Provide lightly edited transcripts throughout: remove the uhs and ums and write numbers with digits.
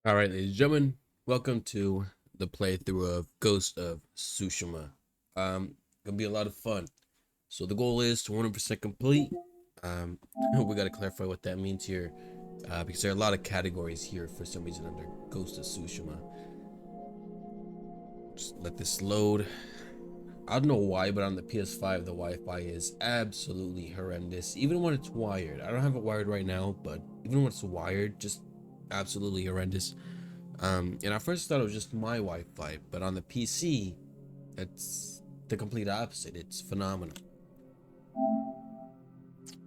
Alright, ladies and gentlemen, welcome to the playthrough of Ghost of Tsushima. Gonna be a lot of fun. So the goal is to 100% complete. Um, we gotta clarify what that means here, because there are a lot of categories here for some reason under Ghost of Tsushima. Just let this load. I don't know why, but on the PS5, the Wi-Fi is absolutely horrendous. Even when it's wired. I don't have it wired right now, but even when it's wired, just absolutely horrendous. And I first thought it was just my Wi-Fi, but on the PC, it's the complete opposite. It's phenomenal.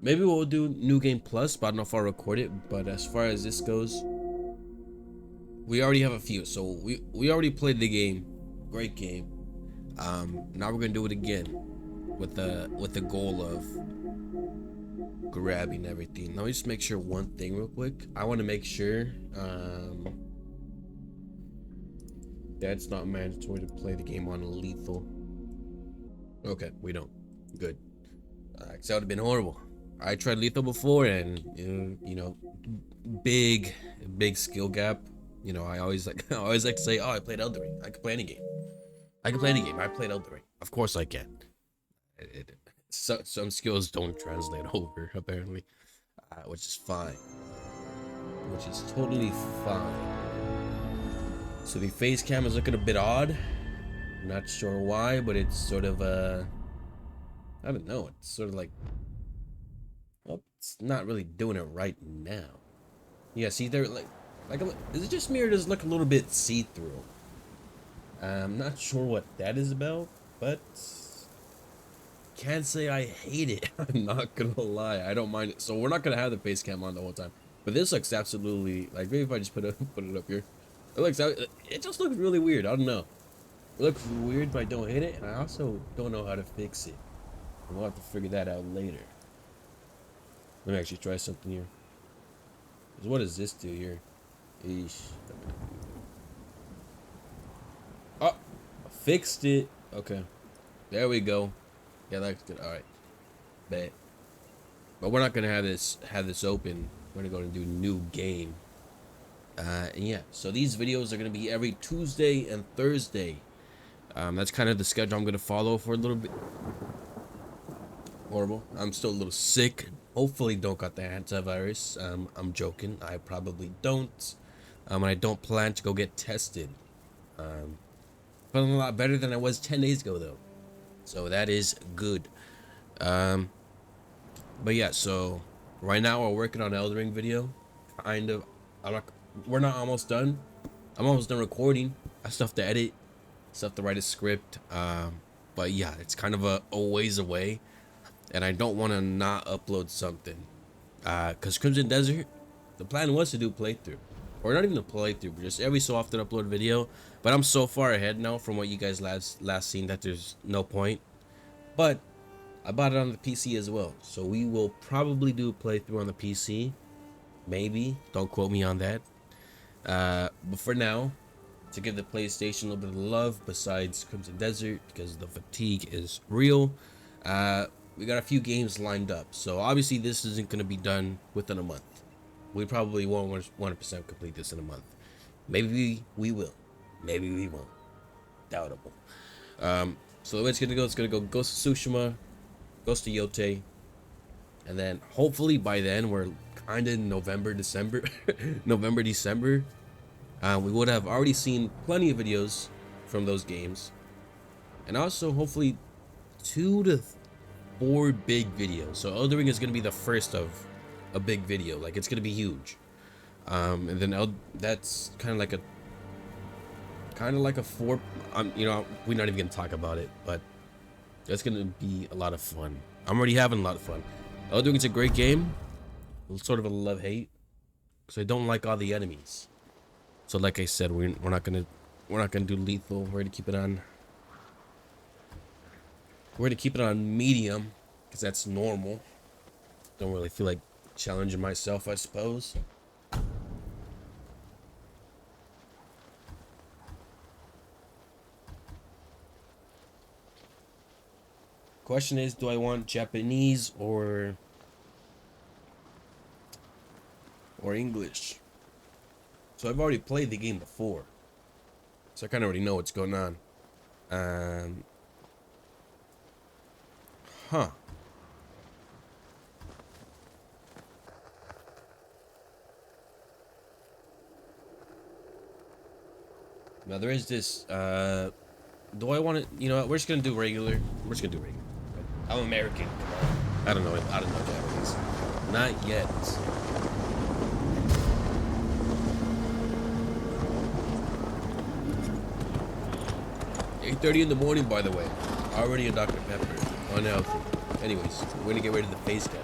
Maybe we'll do New Game Plus, but I don't know if I'll record it. But as far as this goes, we already have a few. So we already played the game. Great game. Now we're gonna do it again with the goal of grabbing everything. Let me just make sure one thing real quick. I want to make sure that's not mandatory to play the game on lethal. Okay, we don't. Good. Cause that would have been horrible. I tried lethal before, and big, big skill gap. I always like, I always like to say, "Oh, I played Elden Ring. I can play any game. I can play any game. I played Elden Ring. Of course I can." Some skills don't translate over apparently, which is fine. Which is totally fine. So the face cam is looking a bit odd. Not sure why, but it's sort of I don't know. It's sort of like, well, it's not really doing it right now. Yeah, see, they're like, is it just me or does it look a little bit see-through? I'm not sure what that is about, but can't say I hate it. I'm not gonna lie, I don't mind it. So we're not gonna have the face cam on the whole time, but this looks absolutely like, maybe if I just put it up here, it just looks really weird. I don't know. It looks weird, but I don't hate it, and I also don't know how to fix it. We'll have to figure that out later. Let me actually try something here. What does this do here? Eesh. Oh, fixed it. Okay, there we go. Yeah, that's good. All right, bet. But we're not gonna have this open. We're gonna go and do new game. And yeah. So these videos are gonna be every Tuesday and Thursday. That's kind of the schedule I'm gonna follow for a little bit. Horrible. I'm still a little sick. Hopefully don't got the antivirus. I'm joking. I probably don't. And I don't plan to go get tested. Feeling a lot better than I was 10 days ago though. So that is good. But yeah, so right now we're working on Elden Ring video. Kind of. We're not almost done. I'm almost done recording. I still have to edit. Still have to write a script. But yeah, it's kind of a ways away. And I don't want to not upload something. Because Crimson Desert, the plan was to do playthrough. Or not even a playthrough, but just every so often upload video. But I'm so far ahead now from what you guys last seen that there's no point. But I bought it on the PC as well. So we will probably do a playthrough on the PC. Maybe. Don't quote me on that. But for now, to give the PlayStation a little bit of love besides Crimson Desert, because the fatigue is real, we got a few games lined up. So obviously this isn't going to be done within a month. We probably won't 100% complete this in a month. Maybe we will. Maybe we won't. Doubtable. So the way it's gonna go Ghost of Tsushima, Ghost of Yote, and then hopefully by then we're kind of in November, December, November, December. We would have already seen plenty of videos from those games, and also hopefully 2 to 4 big videos. So Elden Ring is gonna be the first of a big video. Like, it's gonna be huge. And then that's kind of like a 4. We're not even gonna talk about it, but it's gonna be a lot of fun. I'm already having a lot of fun. Elden Ring's a great game. Sort of a love-hate, because I don't like all the enemies. So like I said, we're not gonna do lethal. We're gonna keep it on. We're gonna keep it on medium, because that's normal. Don't really feel like challenging myself, I suppose. Question is, do I want Japanese or English? So I've already played the game before. So I kind of already know what's going on. Huh. Now there is this, do I want to, you know what, we're just going to do regular. We're just going to do regular. I'm American. I don't know Japanese. Not yet. 8:30 in the morning, by the way. Already a Dr. Pepper. Unhealthy. Anyways, we're gonna get rid of the face scan.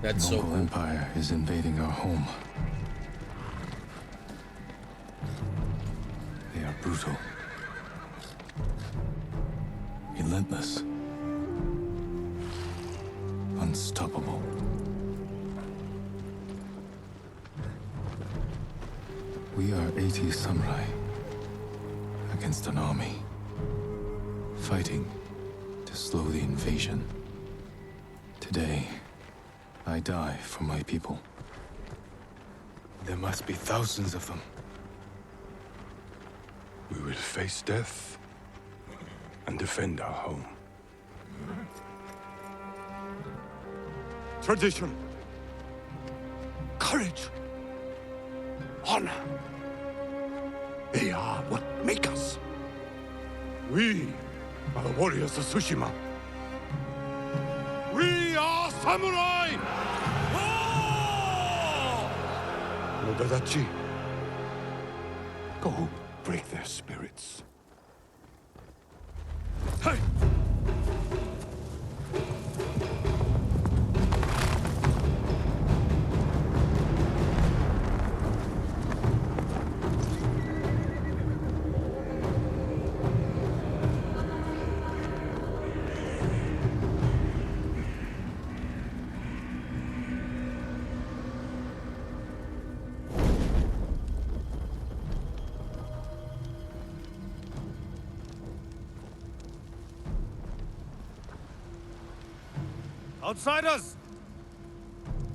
That's so cool. The Empire is invading our home. They are brutal. Relentless. Unstoppable. We are 80 samurai against an army, fighting to slow the invasion. Today, I die for my people. There must be thousands of them. We will face death and defend our home. Tradition, courage, honor. They are what make us. We are the warriors of Tsushima. We are samurai! Nodadachi, go break their spirits. Hey! Outsiders!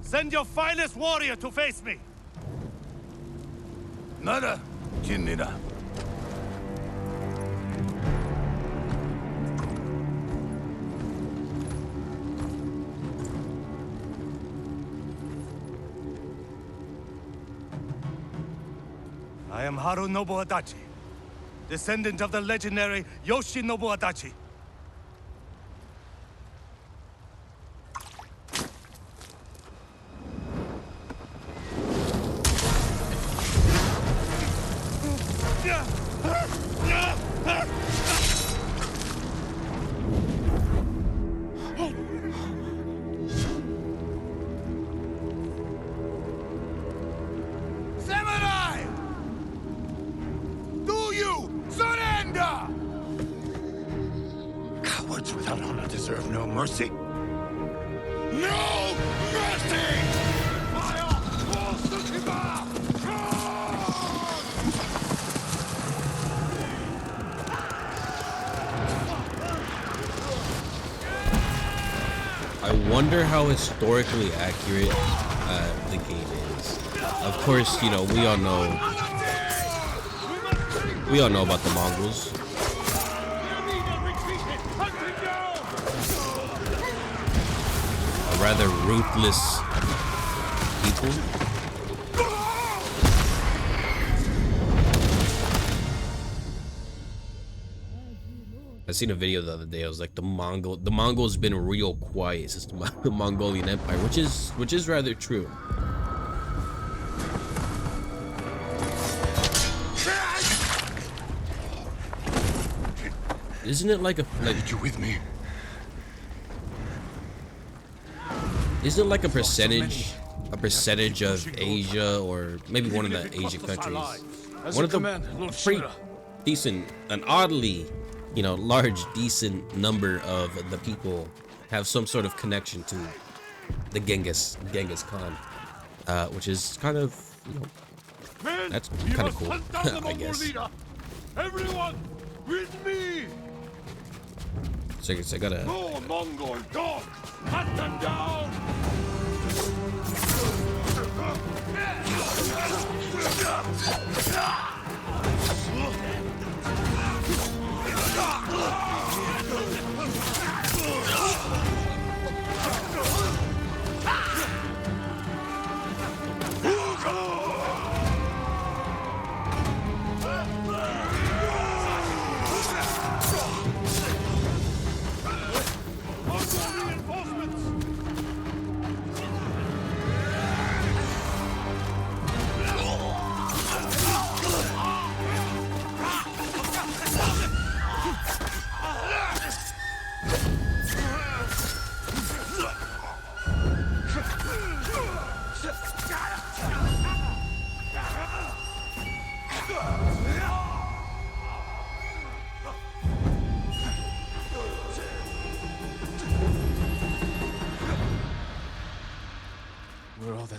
Send your finest warrior to face me! Nada, Jinnida. I am Harunobu Adachi, descendant of the legendary Yoshinobu Adachi. Samurai! Do you surrender? Cowards without honor deserve no mercy. No mercy! Fire for Tsushima! I wonder how historically accurate the game is. Of course, you know, we all know about the Mongols. A rather ruthless people. I seen a video the other day. I was like, the Mongols been real quiet since the Mongolian Empire, which is rather true. Isn't it like You with me? isn't it like a percentage of Asia, or maybe one of the Asian countries, one of the pretty decent, an oddly, you know, large, decent number of the people have some sort of connection to the Genghis Khan, which is kind of, you know, that's kind of cool, I guess. Everyone, with me! So I guess I gotta. No Mongol dogs! Hunt them down!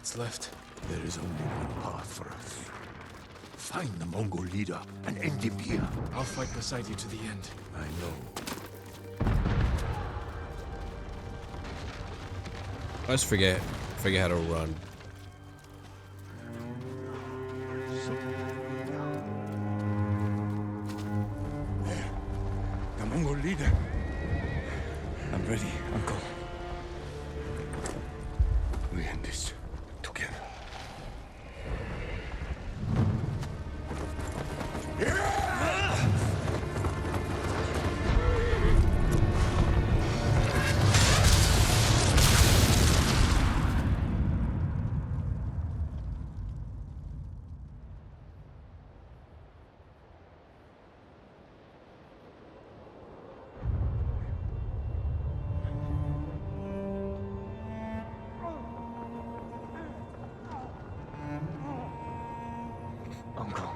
that's left. There is only one path for us. Find the Mongol leader and end him here. I'll fight beside you to the end. I know. I just forget how to run. The Mongol leader. I'm ready, Uncle. We end this together. Uncle.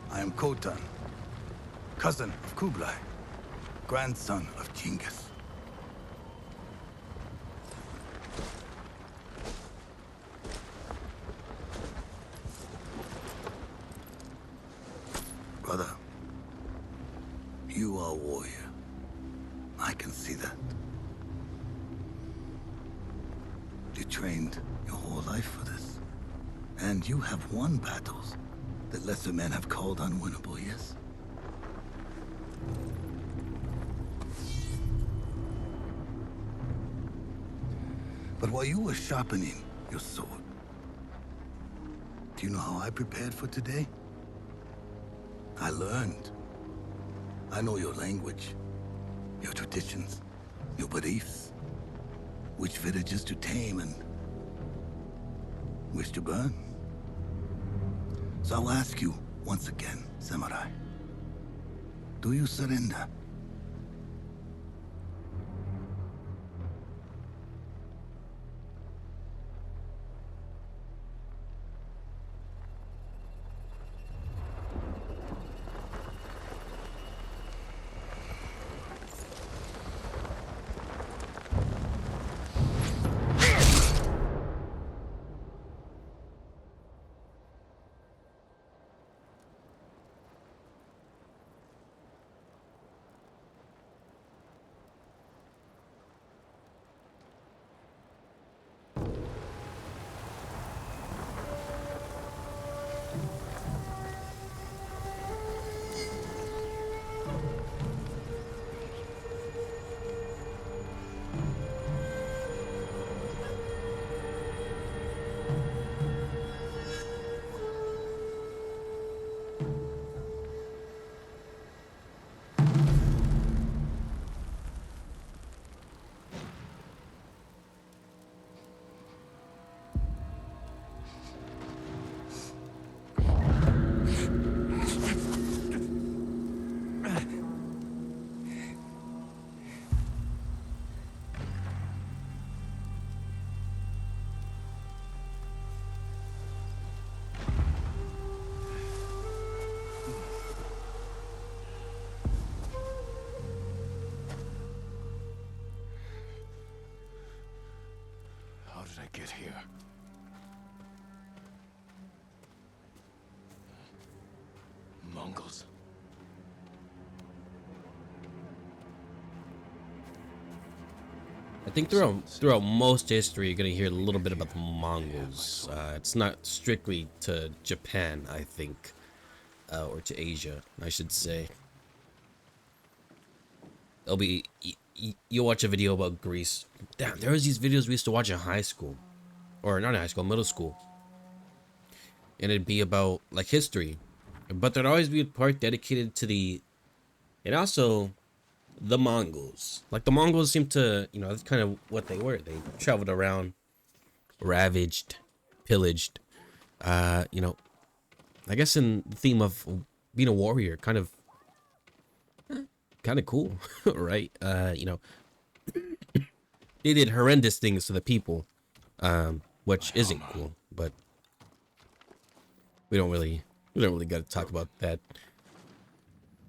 I am Khotan, cousin of Kublai, grandson of Genghis. Brother, you are a warrior. I can see that. You trained your whole life for this. And you have won battles that lesser men have called unwinnable, yes? But while you were sharpening your sword, do you know how I prepared for today? I learned. I know your language, your traditions, your beliefs, which villages to tame and which to burn. So I'll ask you once again, Samurai. Do you surrender? How did I get here? Mongols. I think throughout most history, you're gonna hear a little bit about the Mongols. It's not strictly to Japan, I think, or to Asia, I should say. It'll be you watch a video about Greece. Damn, there was these videos we used to watch in high school, or not in high school, middle school, and it'd be about like history, but there'd always be a part dedicated to the, and also the Mongols. Like the Mongols seem to, you know, that's kind of what they were. They traveled around, ravaged, pillaged. You know, I guess in the theme of being a warrior, kind of cool, right? You know, they did horrendous things to the people, which isn't cool, but we don't really got to talk about that.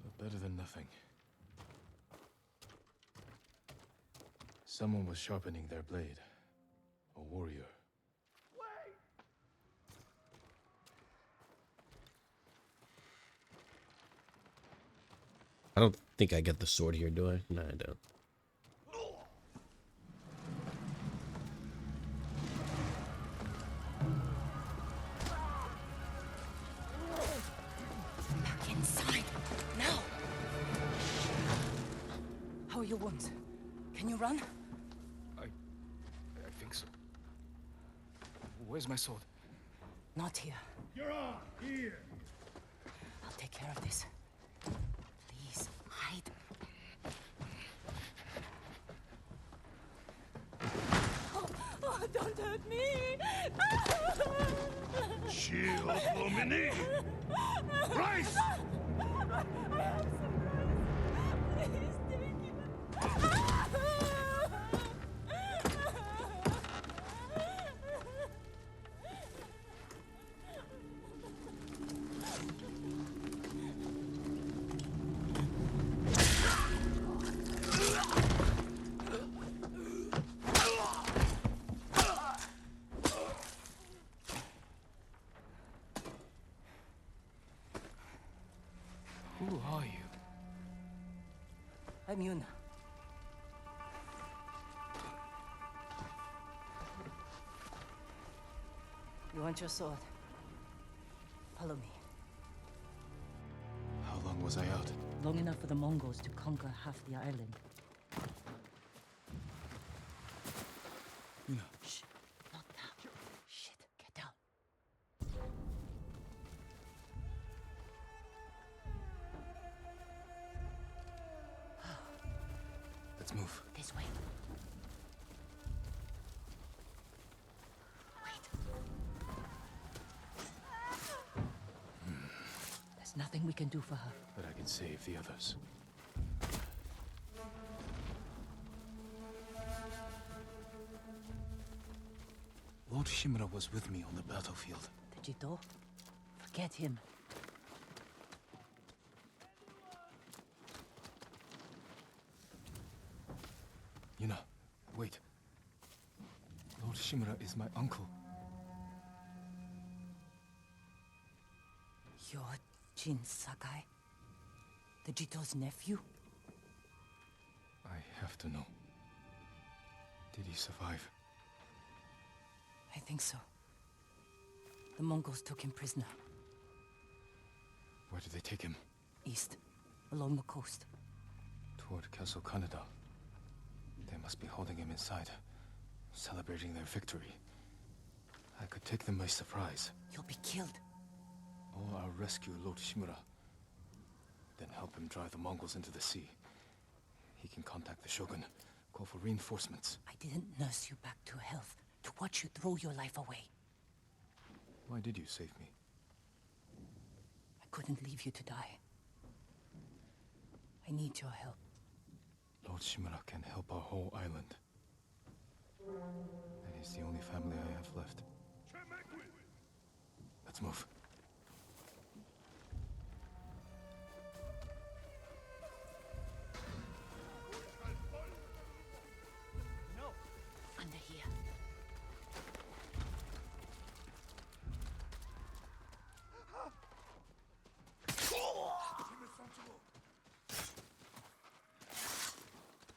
But better than nothing. Someone was sharpening their blade. A warrior. I don't think I get the sword here, do I? No, I don't. Back inside. Now. How are your wounds? Can you run? I think so. Where's my sword? Not here. You're on here. I'll take care of this. Please, hide. Oh, don't hurt me! Shield Lumini. Rise! I have some rice. Please take it. Who are you? I'm Yuna. You want your sword? Follow me. How long was I out? Long enough for the Mongols to conquer half the island. Yuna. Shh, not now. Shit, get down. Let's move. This way. Wait. There's nothing we can do for her. But I can save the others. Lord Shimura was with me on the battlefield. The Jito? Forget him. Yuna, wait. Lord Shimura is my uncle. You're Jin Sakai? The Jito's nephew? I have to know. Did he survive? I think so. The Mongols took him prisoner. Where did they take him? East, along the coast. Toward Castle Kaneda. They must be holding him inside, celebrating their victory. I could take them by surprise. You'll be killed. Or I'll rescue Lord Shimura. Then help him drive the Mongols into the sea. He can contact the Shogun, call for reinforcements. I didn't nurse you back to health to watch you throw your life away. Why did you save me? I couldn't leave you to die. I need your help. Lord Shimura can help our whole island. And he's the only family I have left. Let's move. Under here.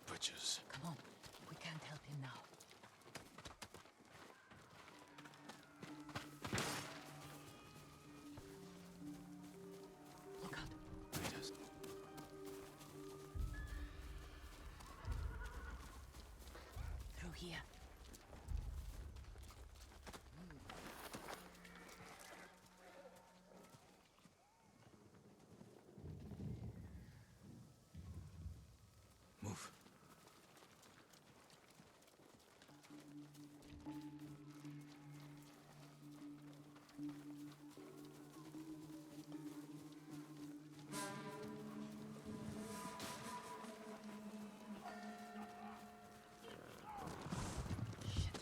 Bridges. Come on. We can't help him now. here. Move. Shit.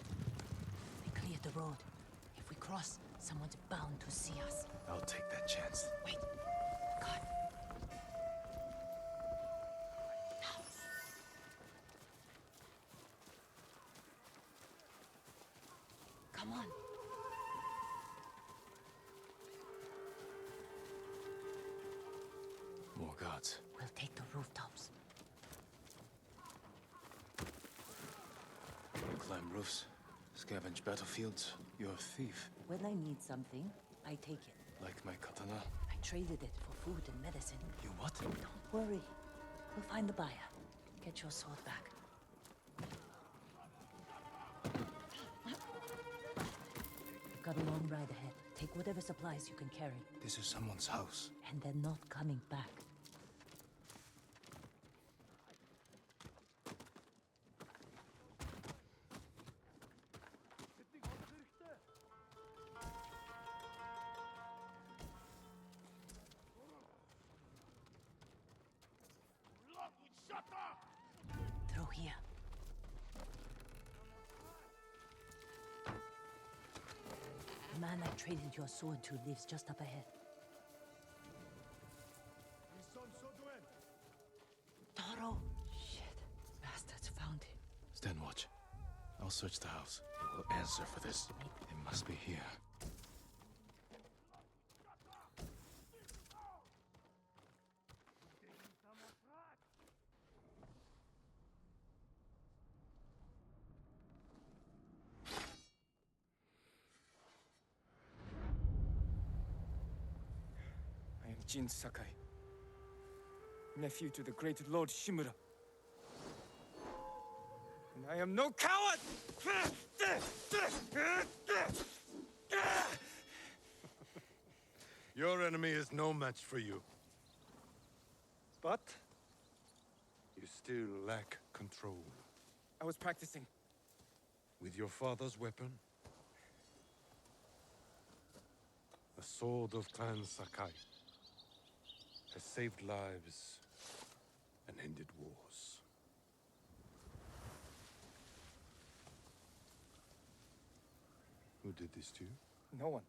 They cleared the road. If we cross, someone's bound to see us. I'll take that chance. Wait. God. Now. Come on. More guards. We'll take the rooftops. Climb roofs. Scavenge battlefields. You're a thief. When I need something, I take it. Like my katana. I traded it for food and medicine. You what? Don't worry. We'll find the buyer. Get your sword back. We've got a long ride ahead. Take whatever supplies you can carry. This is someone's house. And they're not coming back. Through here. The man I traded your sword to lives just up ahead. Toro! Shit. Bastards found him. Stand watch. I'll search the house. It will answer for this. It must be here. I am Jin Sakai, nephew to the great Lord Shimura. And I am no coward! Your enemy is no match for you. But You still lack control. I was practicing. With your father's weapon? The sword of Clan Sakai has saved lives and ended wars. Who did this to you? No one.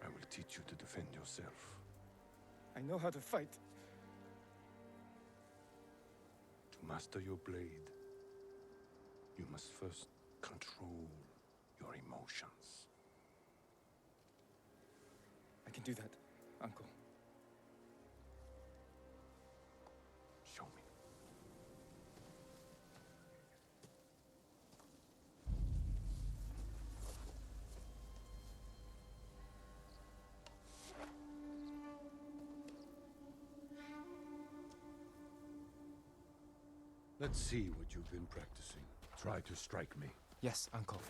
I will teach you to defend yourself. I know how to fight. To master your blade, you must first control your emotions. I can do that, Uncle. Show me. Let's see what you've been practicing. Try to strike me. Yes, Uncle.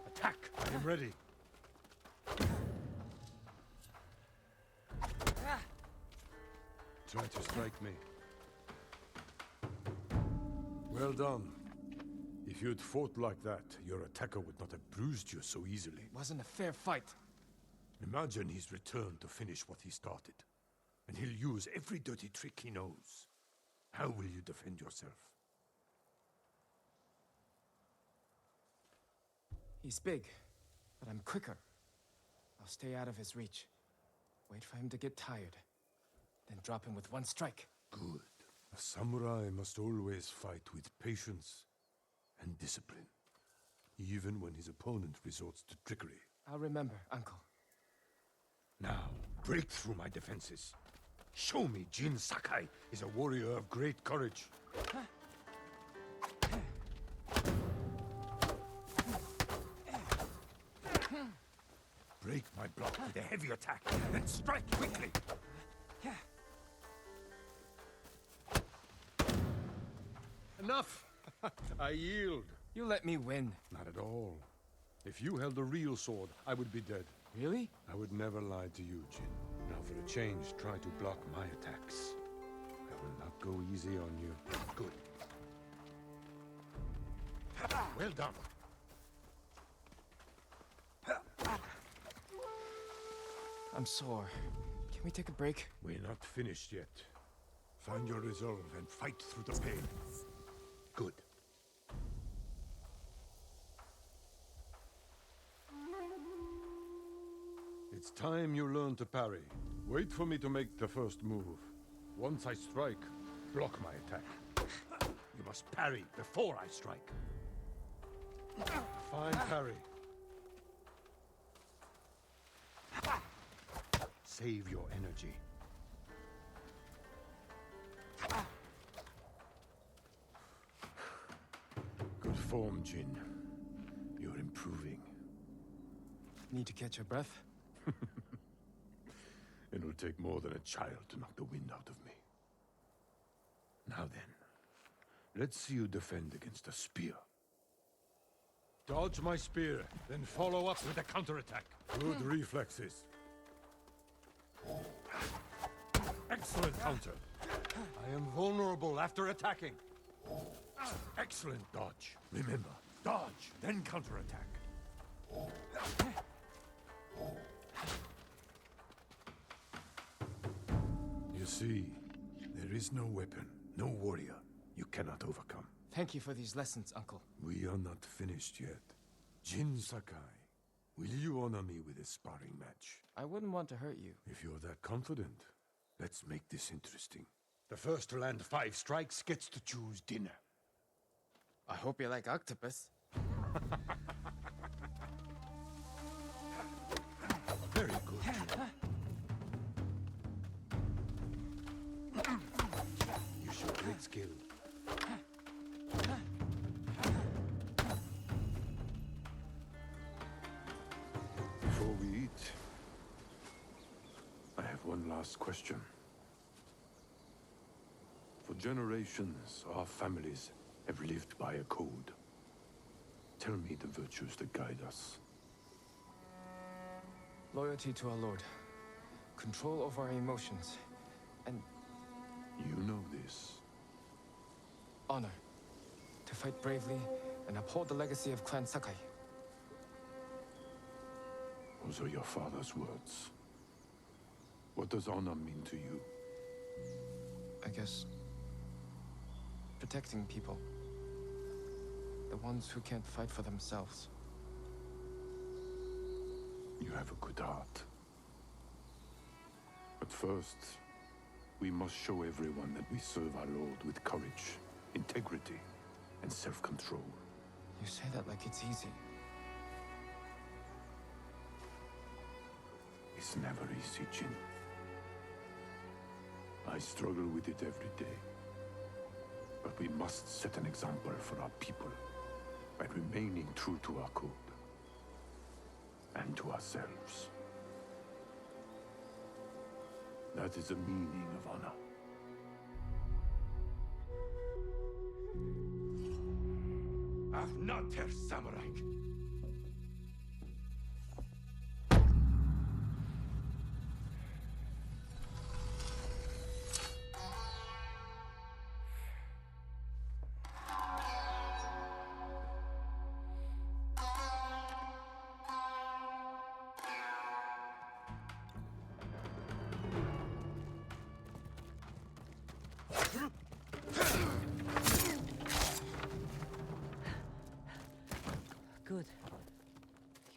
Attack! I am ready. Try to strike me. Well done. If you'd fought like that, your attacker would not have bruised you so easily. It wasn't a fair fight. Imagine he's returned to finish what he started. And he'll use every dirty trick he knows. How will you defend yourself? He's big, but I'm quicker. I'll stay out of his reach. Wait for him to get tired. Then drop him with one strike. Good. A samurai must always fight with patience and discipline. Even when his opponent resorts to trickery. I'll remember, Uncle. Now, break through my defenses. Show me Jin Sakai is a warrior of great courage. break my block with a heavy attack, then strike quickly. Enough! I yield. You let me win. Not at all. If you held a real sword, I would be dead. Really? I would never lie to you, Jin. Now for a change, try to block my attacks. I will not go easy on you. Good. Well done. I'm sore. Can we take a break? We're not finished yet. Find your resolve and fight through the pain. Good. It's time you learn to parry. Wait for me to make the first move. Once I strike, block my attack. You must parry before I strike. Fine parry. Save your energy. Good form, Jin. You're improving. Need to catch your breath? It'll take more than a child to knock the wind out of me. Now then, let's see you defend against a spear. Dodge my spear, then follow up with a counterattack. Good reflexes. Excellent counter. I am vulnerable after attacking. Excellent dodge. Remember, dodge, then counterattack. You see, there is no weapon, no warrior you cannot overcome. Thank you for these lessons, Uncle. We are not finished yet. Jin Sakai, will you honor me with a sparring match? I wouldn't want to hurt you. If you're that confident, let's make this interesting. The first to land 5 strikes gets to choose dinner. I hope you like octopus. Very good. You show great skill. Before we eat, I have one last question. For generations, our families have lived by a code. Tell me the virtues that guide us. Loyalty to our Lord. Control over our emotions. And You know this. honor. To fight bravely and uphold the legacy of Clan Sakai. Those are your father's words. What does honor mean to you? I guess... protecting people. The ones who can't fight for themselves. You have a good heart. But first, we must show everyone that we serve our Lord with courage, integrity, and self-control. You say that like it's easy. It's never easy, Jin. I struggle with it every day. But we must set an example for our people by remaining true to our code and to ourselves. That is the meaning of honor. Ach, not Herr Samurai! Good.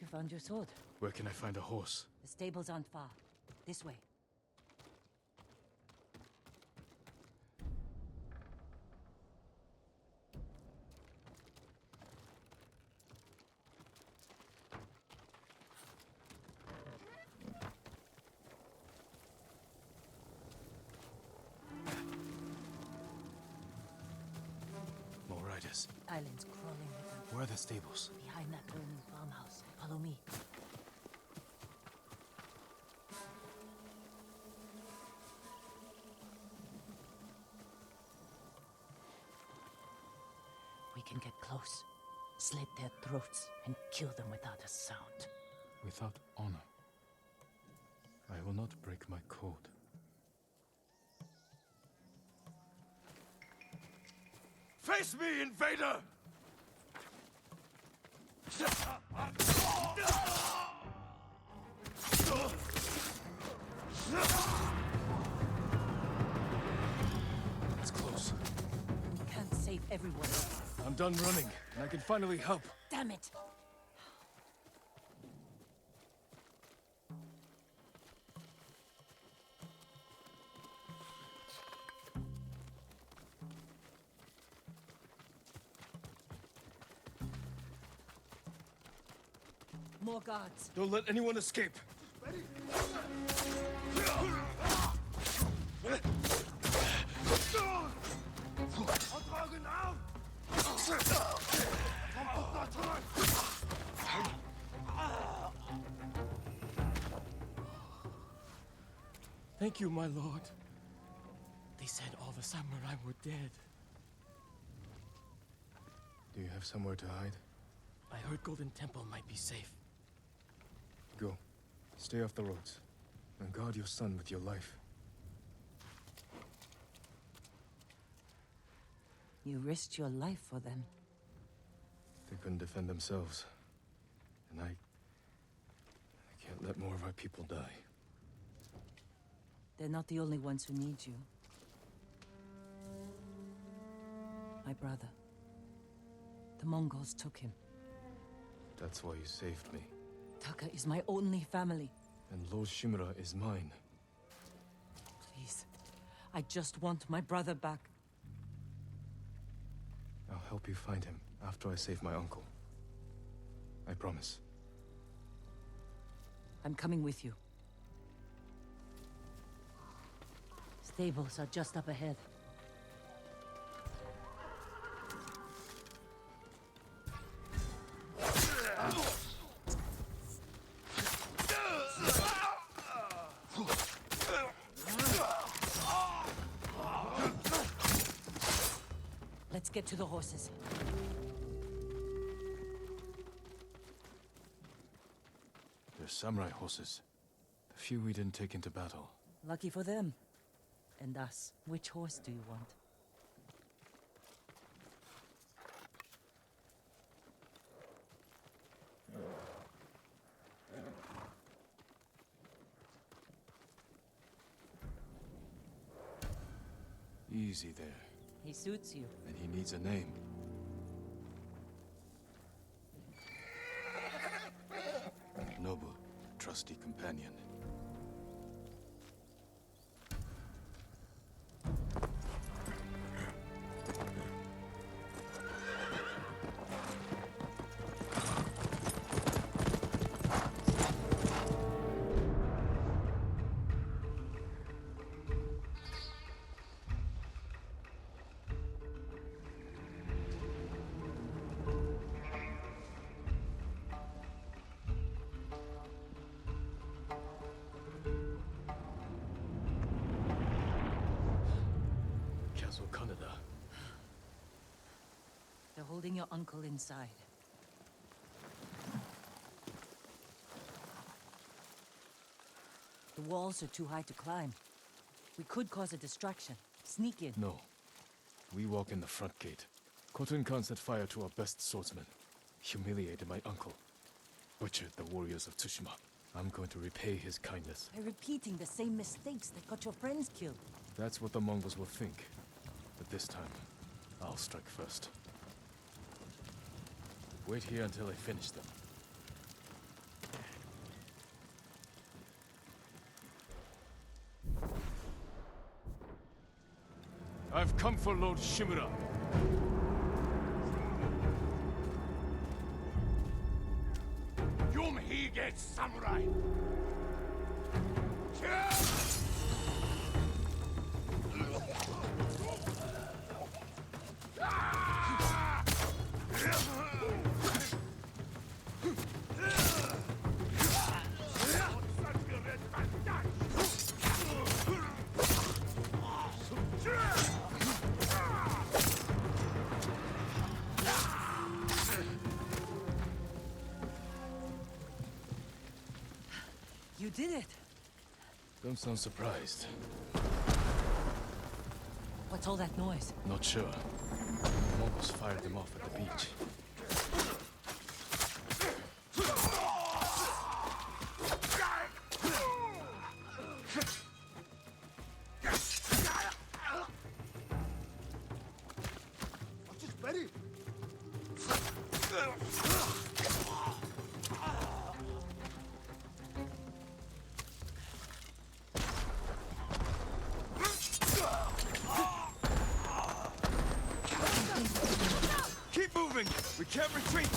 You found your sword. Where can I find a horse? The stables aren't far. This way. More riders. Islands crawling with them. Where are the stables? Behind that burning farmhouse. Follow me. can get close, slit their throats, and kill them without a sound. Without honor, I will not break my code. Face me, invader! It's close. We can't save everyone. I'm done running, and I can finally help. Damn it! More guards. Don't let anyone escape. Thank you, my lord. They said all the samurai were dead. Do you have somewhere to hide? I heard Golden Temple might be safe. Go. Stay off the roads. And guard your son with your life. You risked your life for them. They couldn't defend themselves. And I can't let more of our people die. They're not the only ones who need you. My brother. The Mongols took him. That's why you saved me. Taka is my only family. And Lord Shimura is mine. Please. I just want my brother back. I'll help you find him after I save my uncle. I promise. I'm coming with you. Stables are just up ahead. Let's get to the horses. They're samurai horses. The few we didn't take into battle. Lucky for them. And us. Which horse do you want? Easy there. He suits you. And he needs a name. Nobu, trusty companion. Canada. They're holding your uncle inside. The walls are too high to climb. We could cause a distraction. Sneak in. No. We walk in the front gate. Khotun Khan set fire to our best swordsman. Humiliated my uncle. Butchered the warriors of Tsushima. I'm going to repay his kindness. By repeating the same mistakes that got your friends killed. That's what the Mongols will think. But this time, I'll strike first. Wait here until I finish them. I've come for Lord Shimura. Yum hige samurai! You did it! Don't sound surprised. What's all that noise? Not sure. The Mongols fired them off at the beach. Keep moving! We can't retreat!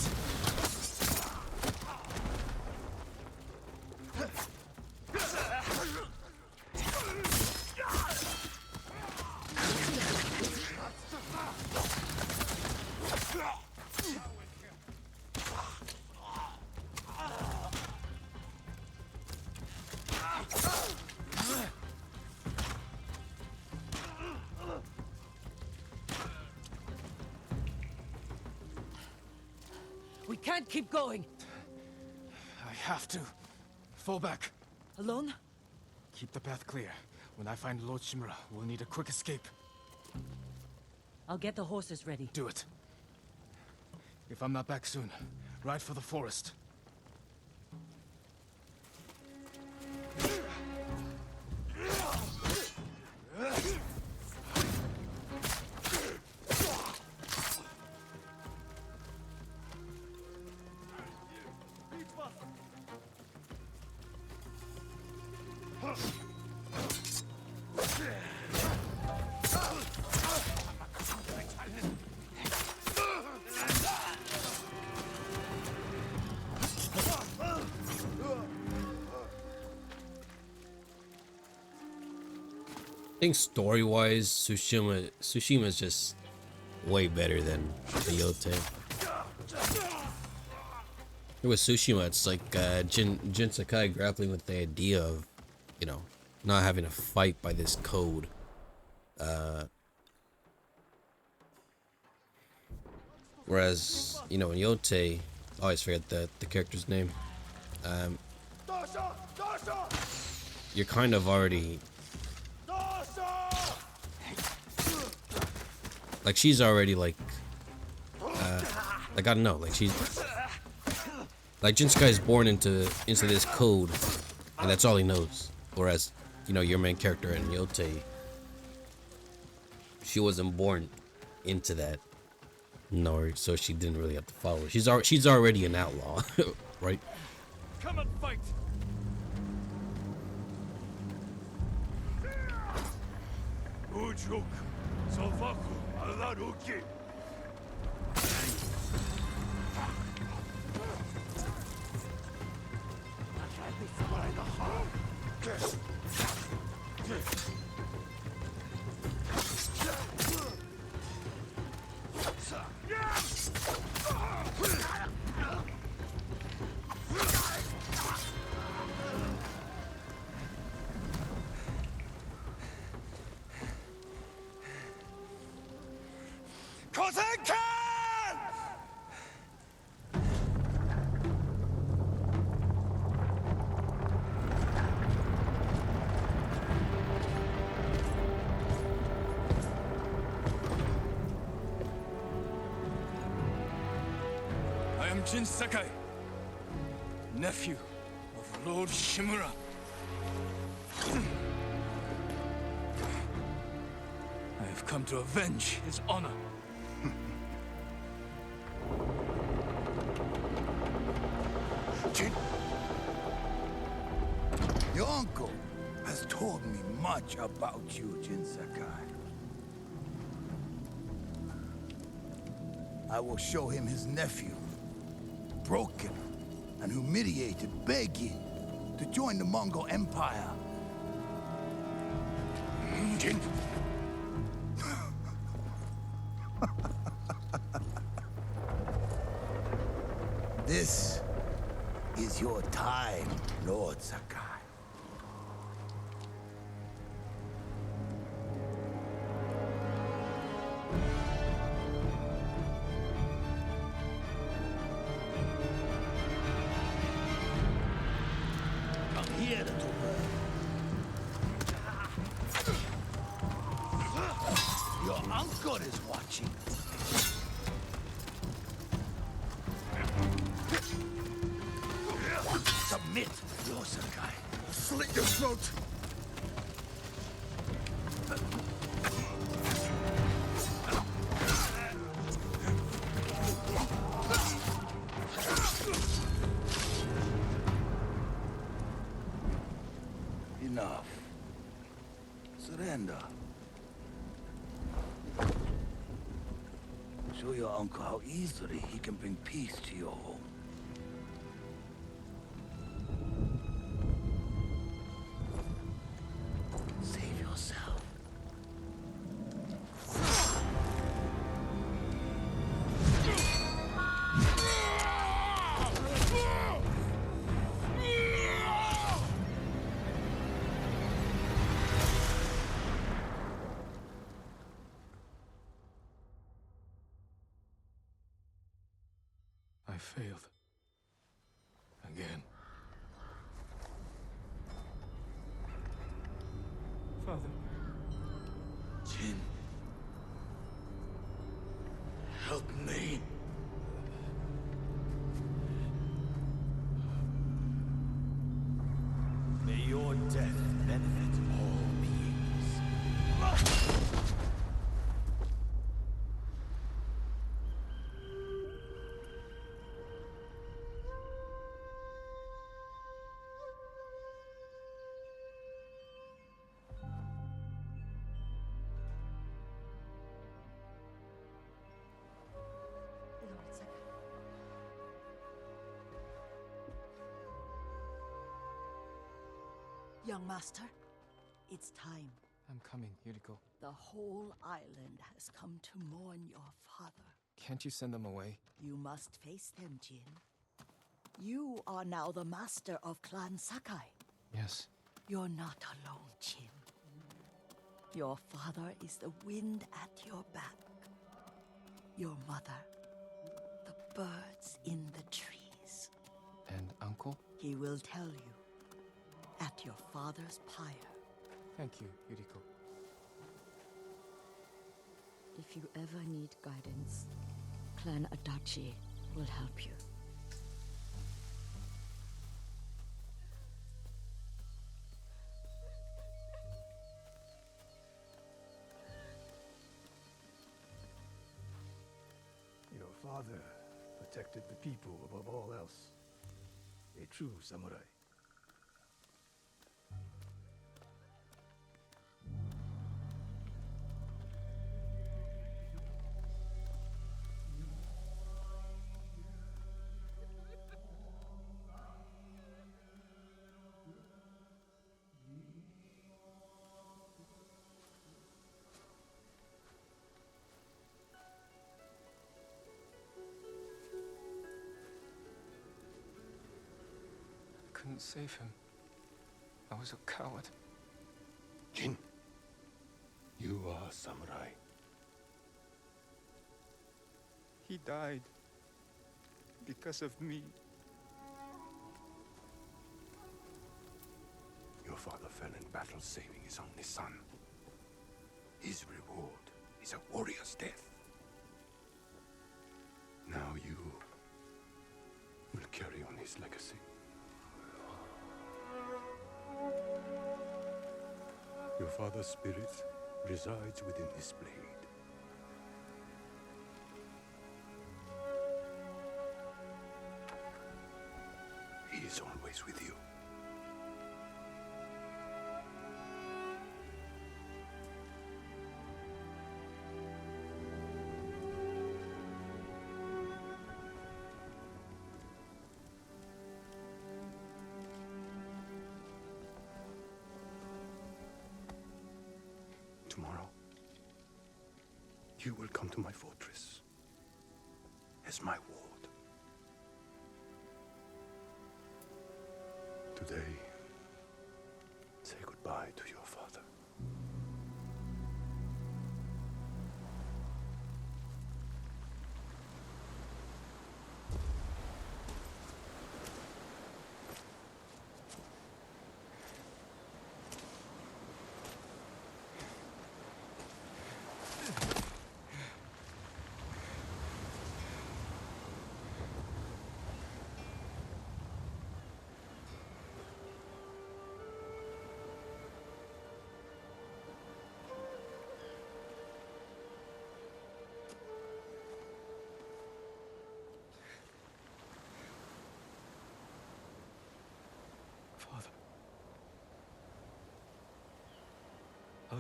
We can't keep going! I have to. Fall back. Alone? Keep the path clear. When I find Lord Shimura, we'll need a quick escape. I'll get the horses ready. Do it. If I'm not back soon, ride for the forest. I think story-wise, Tsushima is just way better than Yote. With Tsushima, it's like Jin Sakai grappling with the idea of, you know, not having to fight by this code. Whereas, you know, in Yote, I always forget the character's name. You're kind of already, like, she's already like I don't know, like she's like Jin Sakai is born into this code, and that's all he knows. Whereas, you know, your main character in Yote, she wasn't born into that, no, so she didn't really have to follow. She's already an outlaw, right? Come and fight! Ujuk, Sofaku, Alaruki. I am Jin Sakai, nephew of Lord Shimura. I have come to avenge his honor. Jin, your uncle has told me much about you, Jin Sakai. I will show him his nephew, broken and humiliated, begging to join the Mongol Empire. Jin. This is your time, Lord Sakai. Come here. there, little bird. Your uncle is watching. Submit, Yosakai. Slit your throat! Enough. Surrender. Show your uncle how easily he can bring peace to your home. Save yourself. I failed. Again. Father. Jin. Help me. May your death benefit all beings. Lord Sakai. Young master, it's time. I'm coming, Yuriko. The whole island has come to mourn your father. Can't you send them away? You must face them, Jin. You are now the master of Clan Sakai. Yes. You're not alone, Jin. Your father is the wind at your back. Your mother, the birds in the trees. And Uncle? He will tell you at your father's pyre. Thank you, Yuriko. If you ever need guidance, Clan Adachi will help you. Your father protected the people above all else. A true samurai. Couldn't save him. I was a coward. Jin, you are a samurai. He died because of me. Your father fell in battle saving his only son. His reward is a warrior's death. Now you will carry on his legacy. Your father's spirit resides within this blade. He is always with you. Tomorrow, you will come to my fortress as my ward. Today, say goodbye to your father.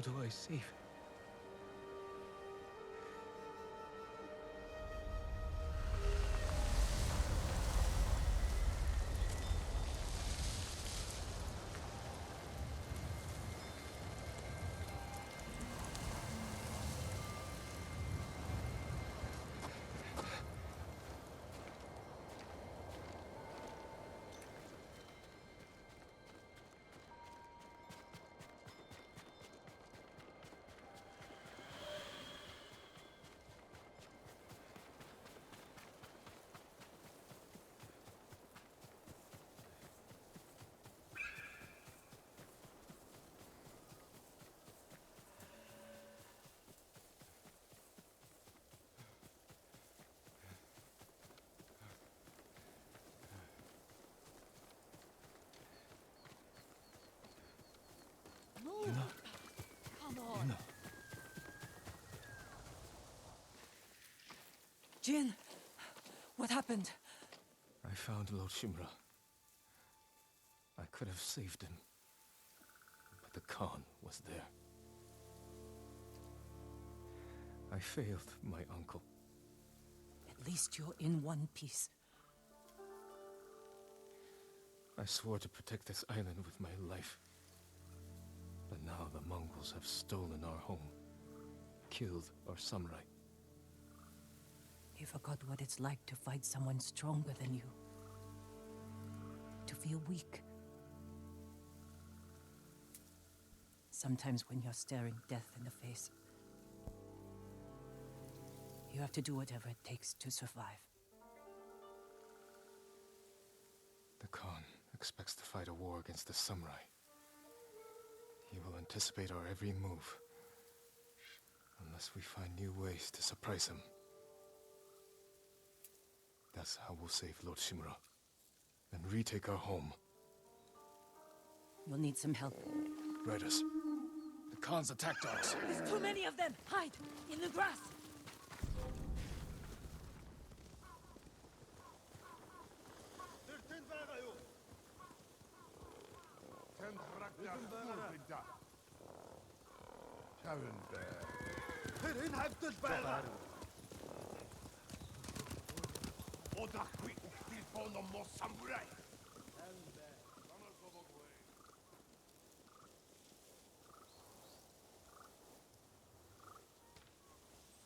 How do I save? Move! Come on! Yuna. Jin! What happened? I found Lord Shimura. I could have saved him. But the Khan was there. I failed my uncle. At least you're in one piece. I swore to protect this island with my life. But now the Mongols have stolen our home. Killed our samurai. You forgot what it's like to fight someone stronger than you. To feel weak. Sometimes when you're staring death in the face, you have to do whatever it takes to survive. The Khan expects to fight a war against the samurai. He will anticipate our every move. Unless we find new ways to surprise him. That's how we'll save Lord Shimura. And retake our home. You'll need some help. Riders. The Khan's attack dogs. There's too many of them! Hide! In the grass!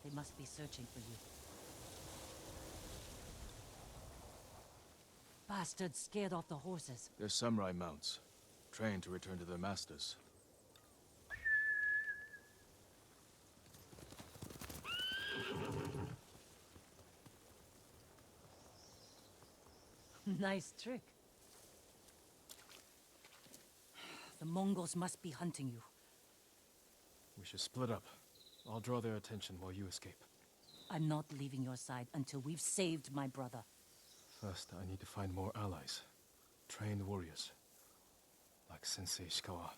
They must be searching for you. Bastards scared off the horses. They're samurai mounts, trained to return to their masters. Nice trick. The Mongols must be hunting you. We should split up. I'll draw their attention while you escape. I'm not leaving your side until we've saved my brother. First, I need to find more allies. Trained warriors. Like Sensei Ishikawa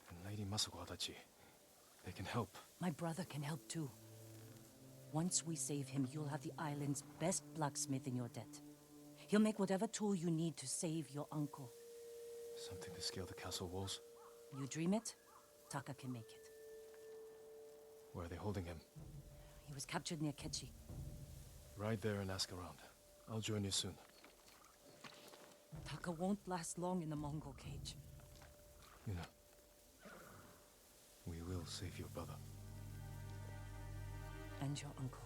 and Lady Masako Adachi. They can help. My brother can help too. Once we save him, you'll have the island's best blacksmith in your debt. He'll make whatever tool you need to save your uncle. Something to scale the castle walls? You dream it, Taka can make it. Where are they holding him? He was captured near Kechi. Ride there and ask around. I'll join you soon. Taka won't last long in the Mongol cage. Yuna. We will save your brother. And your uncle.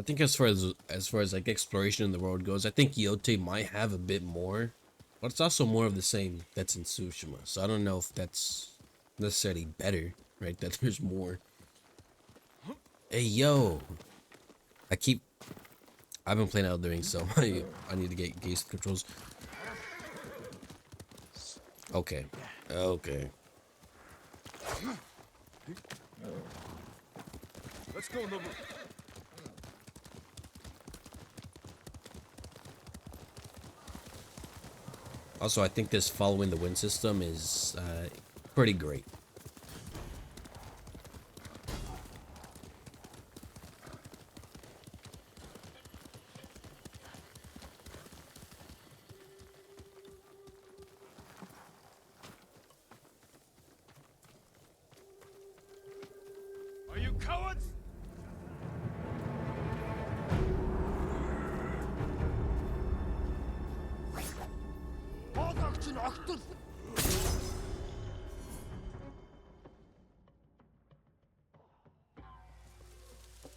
think as far as like exploration in the world goes, I think Yote might have a bit more, but it's also more of the same that's in Tsushima. So I don't know if that's necessarily better, right? That there's more. Hey yo, I keep I've been playing Elden Ring, so I need to get gaze controls. Okay, okay. Let's go, Nobu. Also, I think this following the wind system is pretty great. Are you cowards?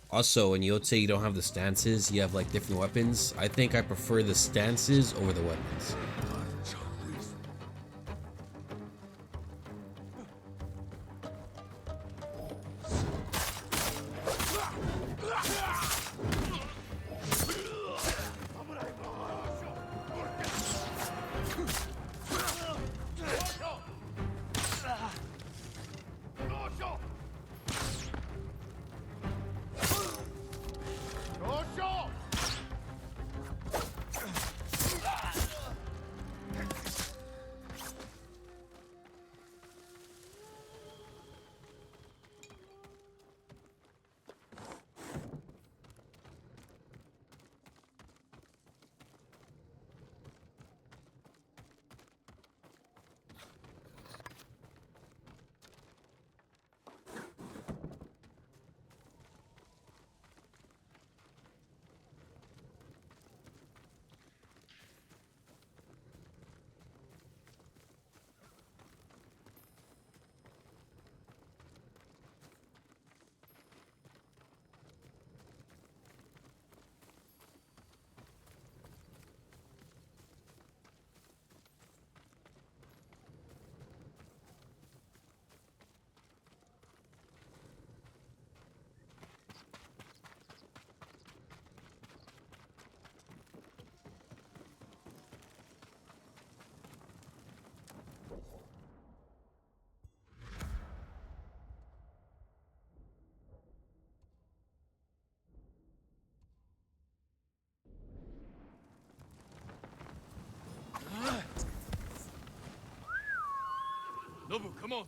Also, in Yote, you don't have the stances. You have like different weapons. I think I prefer the stances over the weapons. Nobu, come on.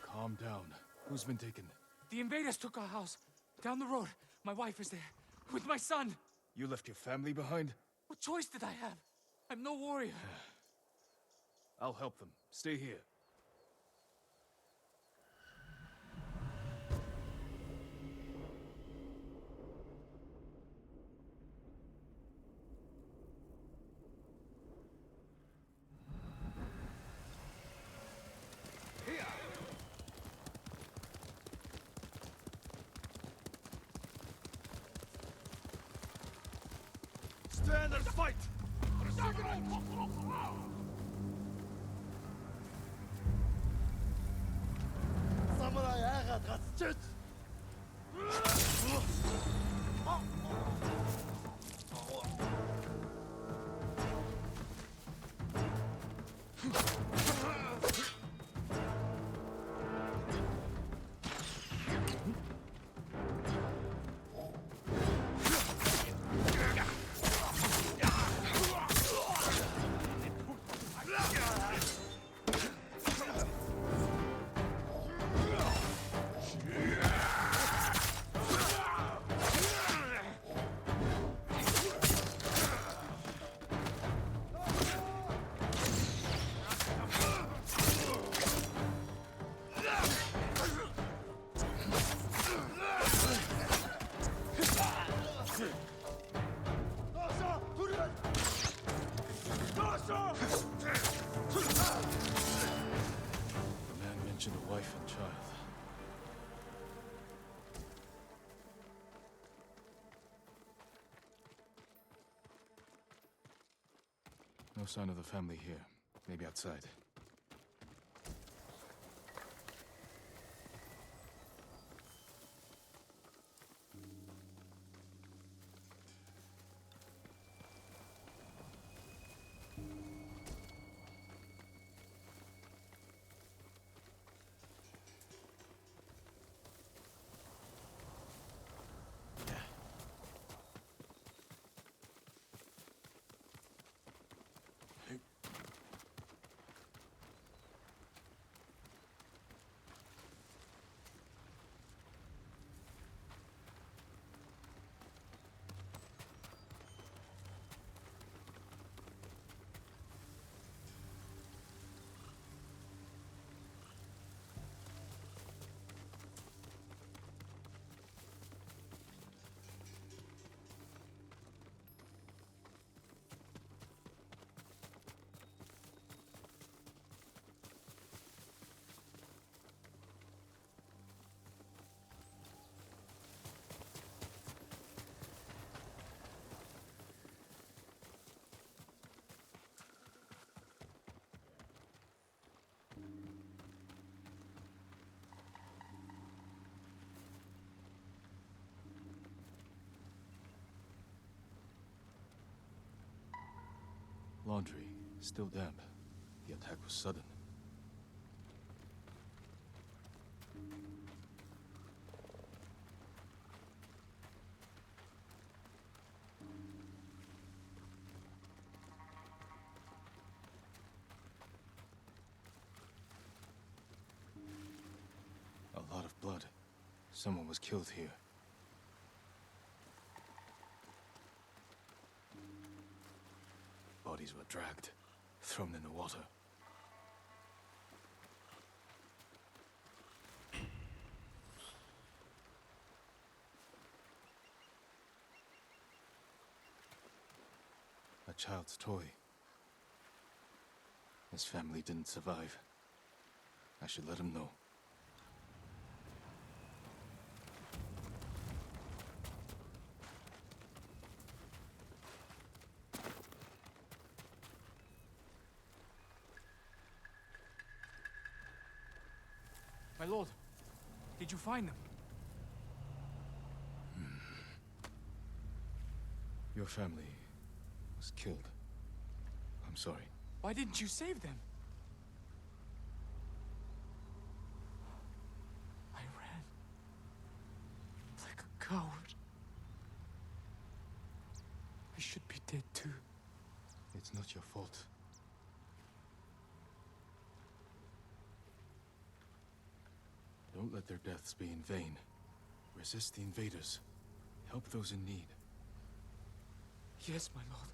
Calm down. Who's been taken? The invaders took our house. Down the road, my wife is there. With my son. You left your family behind? What choice did I have? I'm no warrior. I'll help them. Stay here. to end this fight! Samurai Aga Gatsuch! The man mentioned a wife and child. No sign of the family here. Maybe outside. Laundry, still damp. The attack was sudden. A lot of blood. Someone was killed here. Bodies were dragged, thrown in the water. A child's toy. His family didn't survive. I should let him know. My lord, did you find them? Your family was killed. I'm sorry. Why didn't you save them? I ran. Like a coward. I should be dead too. It's not your fault. Don't let their deaths be in vain. Resist the invaders. Help those in need. Yes, my lord.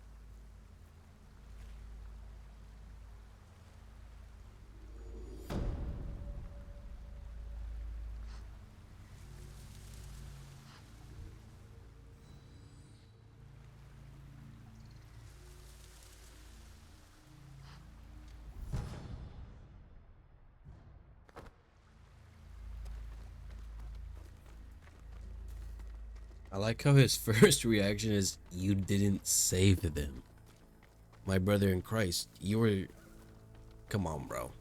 I like how his first reaction is, "You didn't save them." My brother in Christ, you were... Come on, bro.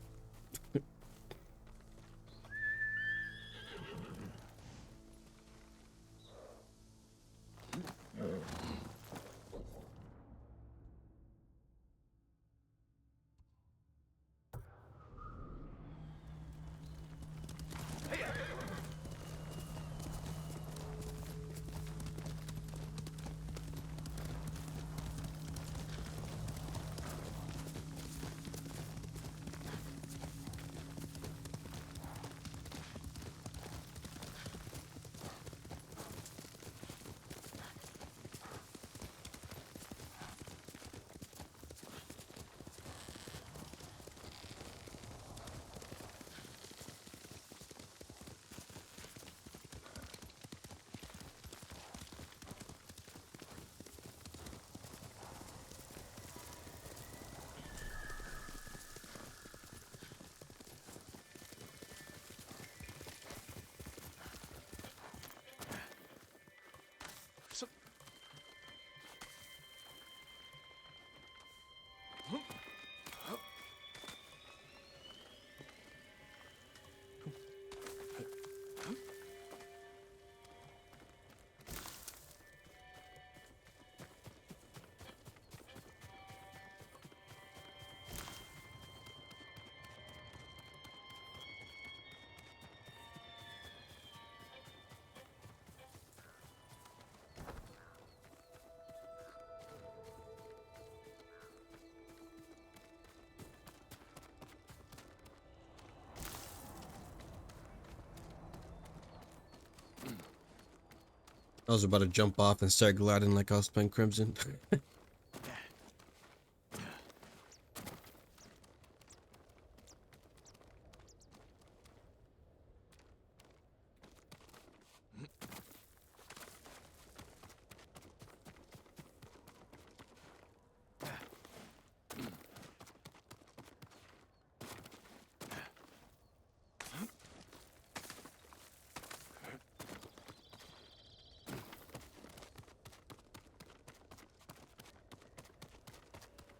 I was about to jump off and start gliding like I was playing Crimson.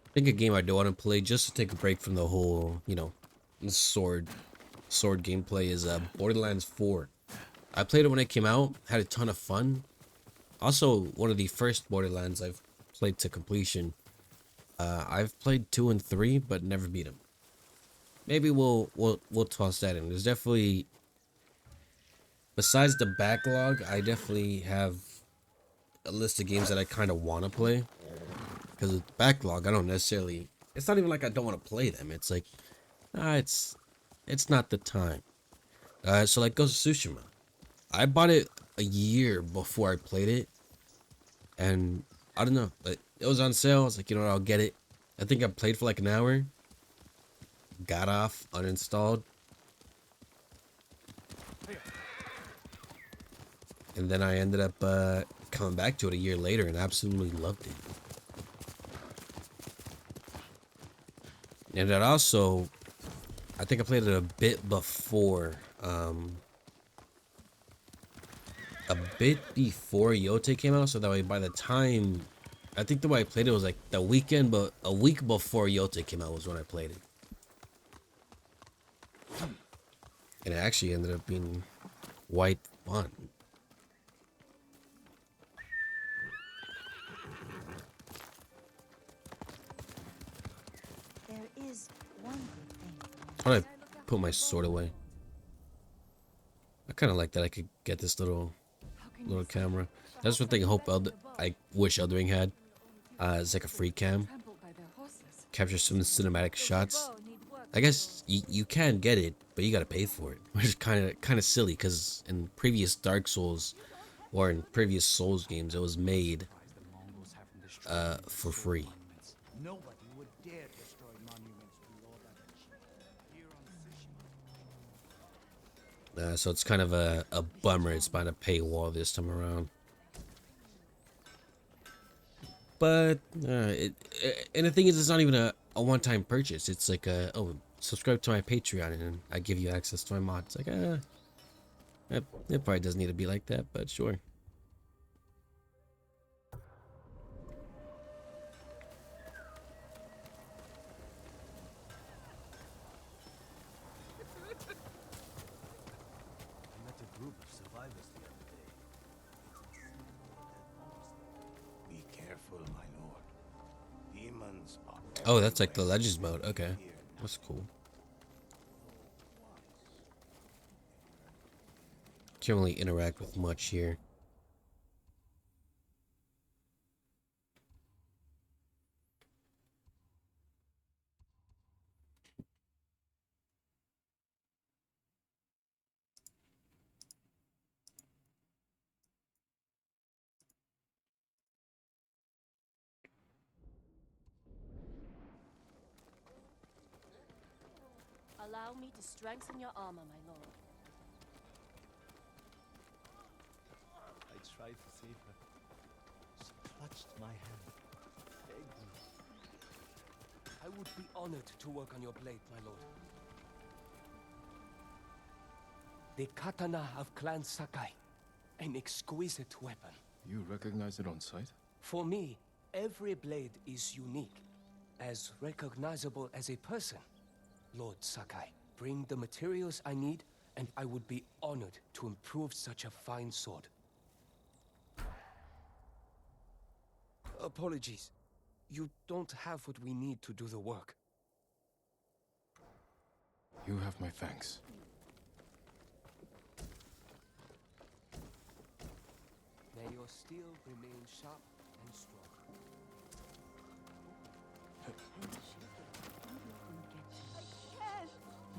I think a game I do want to play just to take a break from the whole, you know, sword gameplay is Borderlands 4. I played it when it came out, had a ton of fun. Also, one of the first Borderlands I've played to completion. I've played 2 and 3, but never beat them. Maybe we'll toss that in. There's definitely, besides the backlog, I definitely have a list of games that I kind of want to play. Because with backlog, I don't necessarily... It's not even like I don't want to play them. It's like, it's not the time. So like Ghost of Tsushima. I bought it a year before I played it. And I don't know. But it was on sale. I was like, you know what, I'll get it. I think I played for like an hour. Got off, uninstalled. And then I ended up coming back to it a year later and absolutely loved it. And then also, I think I played it a bit before Yote came out, so that way by the time, I think the way I played it was like the weekend, but a week before Yote came out was when I played it. And it actually ended up being quite fun. There is one good thing. How do I put my sword away? I kind of like that I could get this little camera. That's one thing I wish Eldering had. It's like a free cam. Capture some cinematic shots. I guess you can get it, but you gotta pay for it, which is kind of silly because in previous Dark Souls or in previous Souls games, it was made for free. Nobody would dare destroy monuments to Lord Adachi. So it's kind of a bummer it's behind a paywall this time around. But and the thing is, it's not even a one-time purchase. It's like oh, subscribe to my Patreon and I give you access to my mods. Like it probably doesn't need to be like that, but sure. legends are Oh, that's like the everywhere. Legends mode. Okay, that's cool. Can't really interact with much here. Allow me to strengthen your armor, my lord. I tried to save her. She clutched my hand, begged me. I would be honored to work on your blade, my lord. The katana of Clan Sakai. An exquisite weapon. You recognize it on sight? For me, every blade is unique. As recognizable as a person. Lord Sakai, bring the materials I need, and I would be honored to improve such a fine sword. Apologies. You don't have what we need to do the work. You have my thanks. May your steel remain sharp and strong.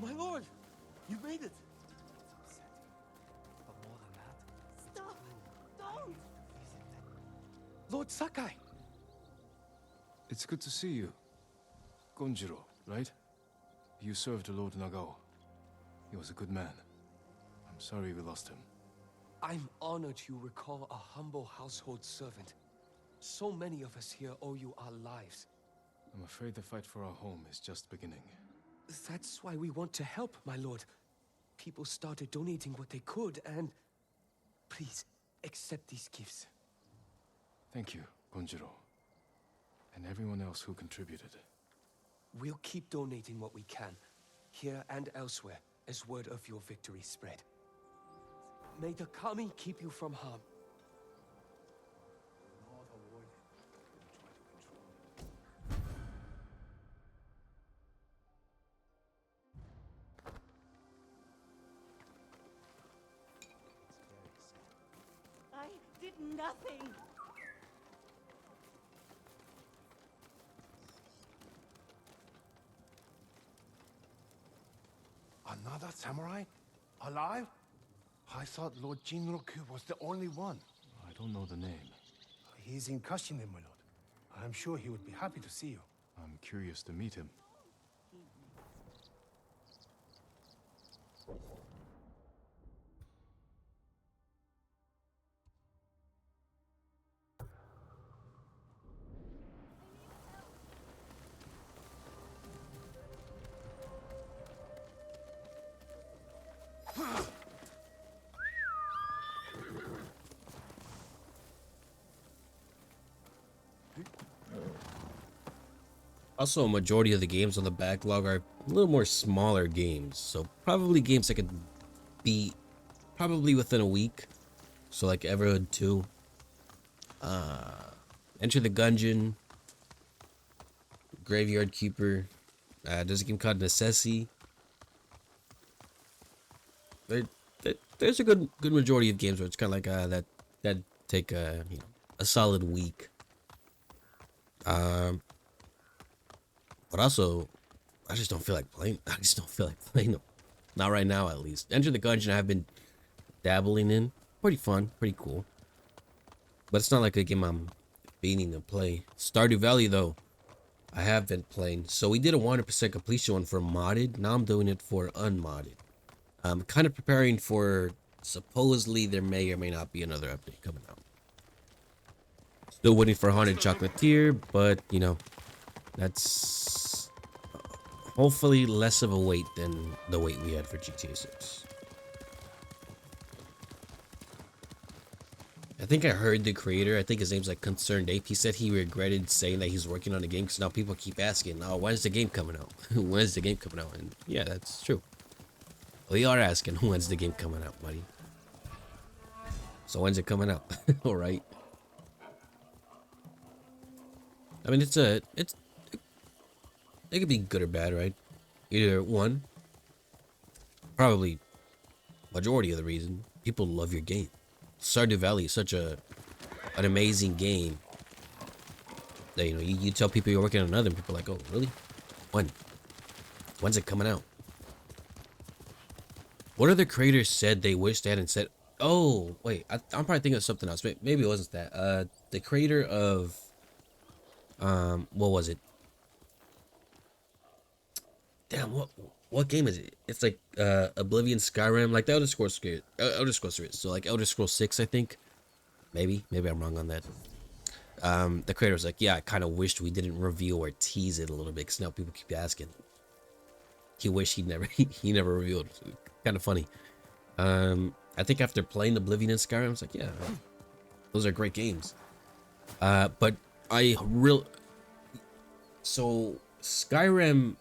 My lord! You made it! But more than that, Stop! Don't! Lord Sakai! It's good to see you. Gonjiro, right? You served Lord Nagao. He was a good man. I'm sorry we lost him. I'm honored you recall a humble household servant. So many of us here owe you our lives. I'm afraid the fight for our home is just beginning. That's why we want to help, my lord. People started donating what they could, and... Please, accept these gifts. Thank you, Gonjiro. And everyone else who contributed. We'll keep donating what we can, here and elsewhere, as word of your victory spread. May the Kami keep you from harm. Lord avoid it. Try to control it. I did nothing! Another samurai? Alive? I thought Lord Jinroku was the only one. I don't know the name. He's in Kashine, my lord. I'm sure he would be happy to see you. I'm curious to meet him. Also, a majority of the games on the backlog are a little more smaller games, so probably games I could beat probably within a week. So like Everhood 2, Enter the Gungeon, Graveyard Keeper. There's a game called Necessity. There's a good majority of games where it's kind of like that take a solid week. But also, I just don't feel like playing. I just don't feel like playing them. Not right now, at least. Enter the Gungeon I've been dabbling in. Pretty fun, pretty cool. But it's not like a game I'm beating to play. Stardew Valley, though, I have been playing. So we did a 100% completion one for modded. Now I'm doing it for unmodded. I'm kind of preparing for, supposedly there may or may not be another update coming out. Still waiting for Haunted Chocolatier, but, you know, that's hopefully less of a wait than the wait we had for GTA 6. I think I heard the creator, I think his name's like Concerned Ape, he said he regretted saying that he's working on the game because now people keep asking, oh, when's the game coming out? When's the game coming out? And yeah, that's true. We are asking, when's the game coming out, buddy? So when's it coming out? Alright. I mean, it's a it could be good or bad, right? Either one, probably majority of the reason people love your game. Stardew Valley is such an amazing game that you tell people you're working on another, and people are like, oh really? When's it coming out? What other creators said they wished they hadn't said? Oh wait, I'm probably thinking of something else. Maybe it wasn't that. The creator of what was it? Damn, what game is it? It's like Oblivion, Skyrim, like the Elder Scrolls series. So like Elder Scrolls 6, I think. Maybe I'm wrong on that. The creator was like, yeah, I kind of wished we didn't reveal or tease it a little bit, because now people keep asking. He wished he never revealed. Kind of funny. I think after playing Oblivion and Skyrim, I was like, yeah, those are great games. But so Skyrim,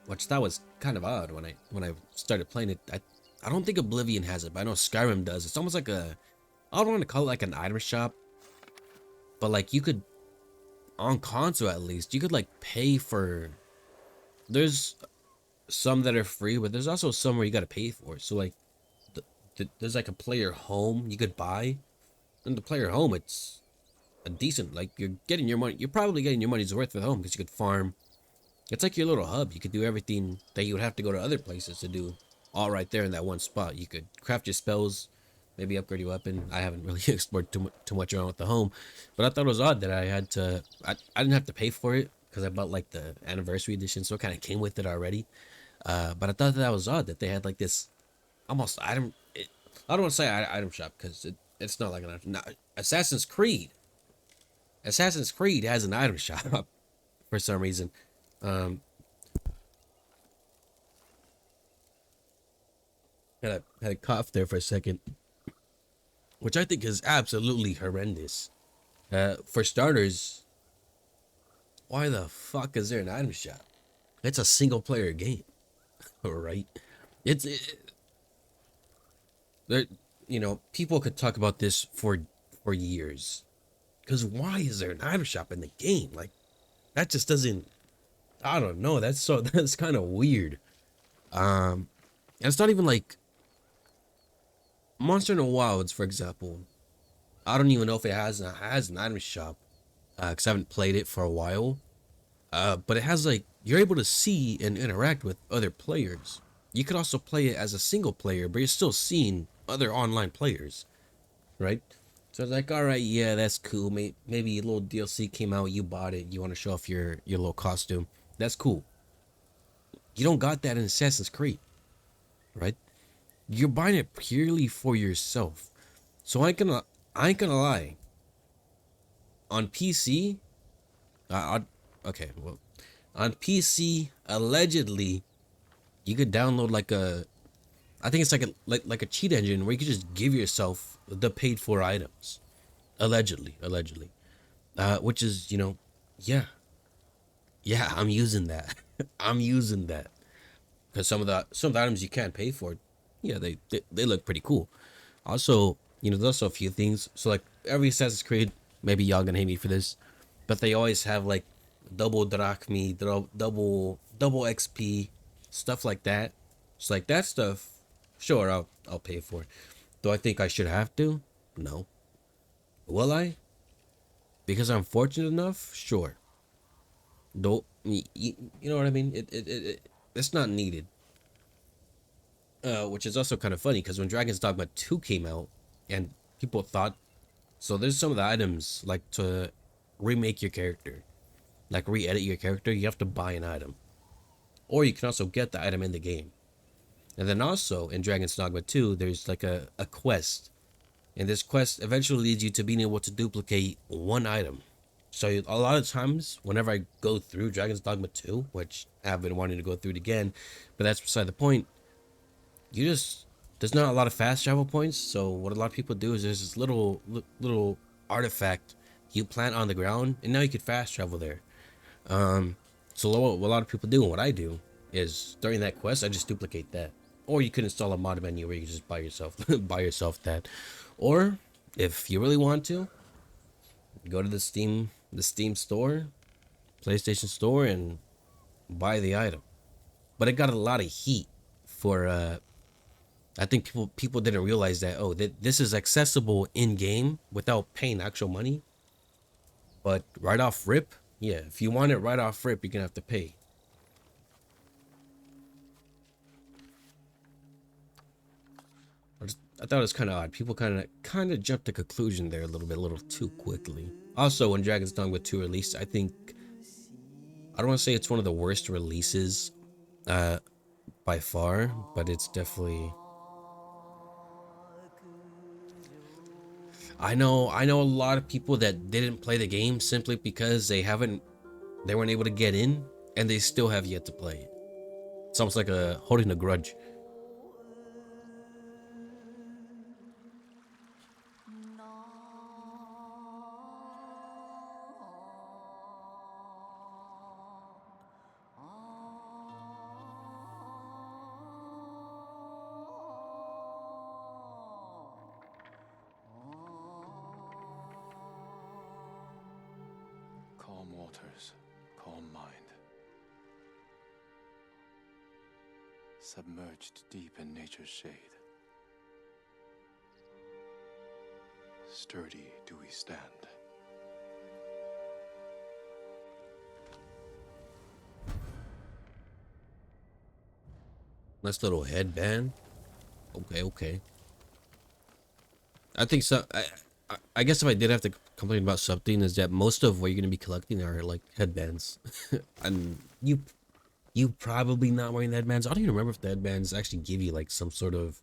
which that was kind of odd when I started playing it. I don't think Oblivion has it, but I know Skyrim does. It's almost like I don't want to call it like an item shop, but like you could, on console at least, you could like pay for. There's some that are free, but there's also some where you gotta pay for. So like, there's like a player home you could buy, and the player home, it's a decent, like you're getting your money. You're probably getting your money's worth for the home because you could farm. It's like your little hub. You could do everything that you would have to go to other places to do, all right there in that one spot. You could craft your spells, maybe upgrade your weapon. I haven't really explored too much around with the home, but I thought it was odd that I didn't have to pay for it because I bought like the anniversary edition, so it kind of came with it already. But I thought that was odd that they had like this almost item. I don't want to say item shop because it's not like an item. Assassin's Creed. Assassin's Creed has an item shop for some reason. Had a cough there for a second, which I think is absolutely horrendous. For starters, why the fuck is there an item shop? It's a single player game, right? There, people could talk about this for years. Because why is there an item shop in the game? Like, that just doesn't. I don't know. That's kind of weird. And it's not even like Monster in the Wilds, for example. I don't even know if it has an item shop, because I haven't played it for a while. But it has like you're able to see and interact with other players. You could also play it as a single player, but you're still seeing other online players, right? So it's like, all right, yeah, that's cool. Maybe a little DLC came out, you bought it, you want to show off your little costume. That's cool. You don't got that in Assassin's Creed, right? You're buying it purely for yourself. So I ain't gonna lie. On PC, okay, well, on PC, allegedly, you could download I think it's like a cheat engine where you could just give yourself the paid for items, allegedly, which is yeah, I'm using that. I'm using that because some of the items you can't pay for, yeah, they look pretty cool. Also, there's also a few things. So like every Assassin's Creed, maybe y'all gonna hate me for this, but they always have like double drachmi, double XP, stuff like that. It's like that stuff. Sure, I'll pay for it. Do I think I should have to? No. Will I? Because I'm fortunate enough? Sure. Don't you know what I mean? It's not needed. Which is also kind of funny because when Dragon's Dogma 2 came out, and people thought, so there's some of the items like to remake your character, like re-edit your character, you have to buy an item, or you can also get the item in the game. And then also in Dragon's Dogma 2, there's like a quest. And this quest eventually leads you to being able to duplicate one item. So a lot of times, whenever I go through Dragon's Dogma 2, which I have been wanting to go through it again, but that's beside the point, there's not a lot of fast travel points. So what a lot of people do is there's this little artifact you plant on the ground, and now you can fast travel there. So what a lot of people do, and what I do, is during that quest, I just duplicate that. Or you could install a mod menu where you can just buy yourself that. Or if you really want to, go to the Steam store, PlayStation store, and buy the item. But it got a lot of heat for I think people didn't realize that, oh, that this is accessible in game without paying actual money. But right off rip, yeah, if you want it right off rip, you're gonna have to pay. I thought it was kind of odd. People kind of jumped to conclusion there a little too quickly. Also, when Dragon's Dogma 2 released, I think I don't want to say it's one of the worst releases by far, but it's definitely. I know a lot of people that didn't play the game simply because they weren't able to get in, and they still have yet to play it. It's almost like holding a grudge. Calm waters, calm mind. Submerged deep in nature's shade. Sturdy do we stand. Nice little headband. Okay. I think so. I guess if I did have to complain about something, is that most of what you're gonna be collecting are like headbands, and you probably not wearing the headbands. I don't even remember if the headbands actually give you like some sort of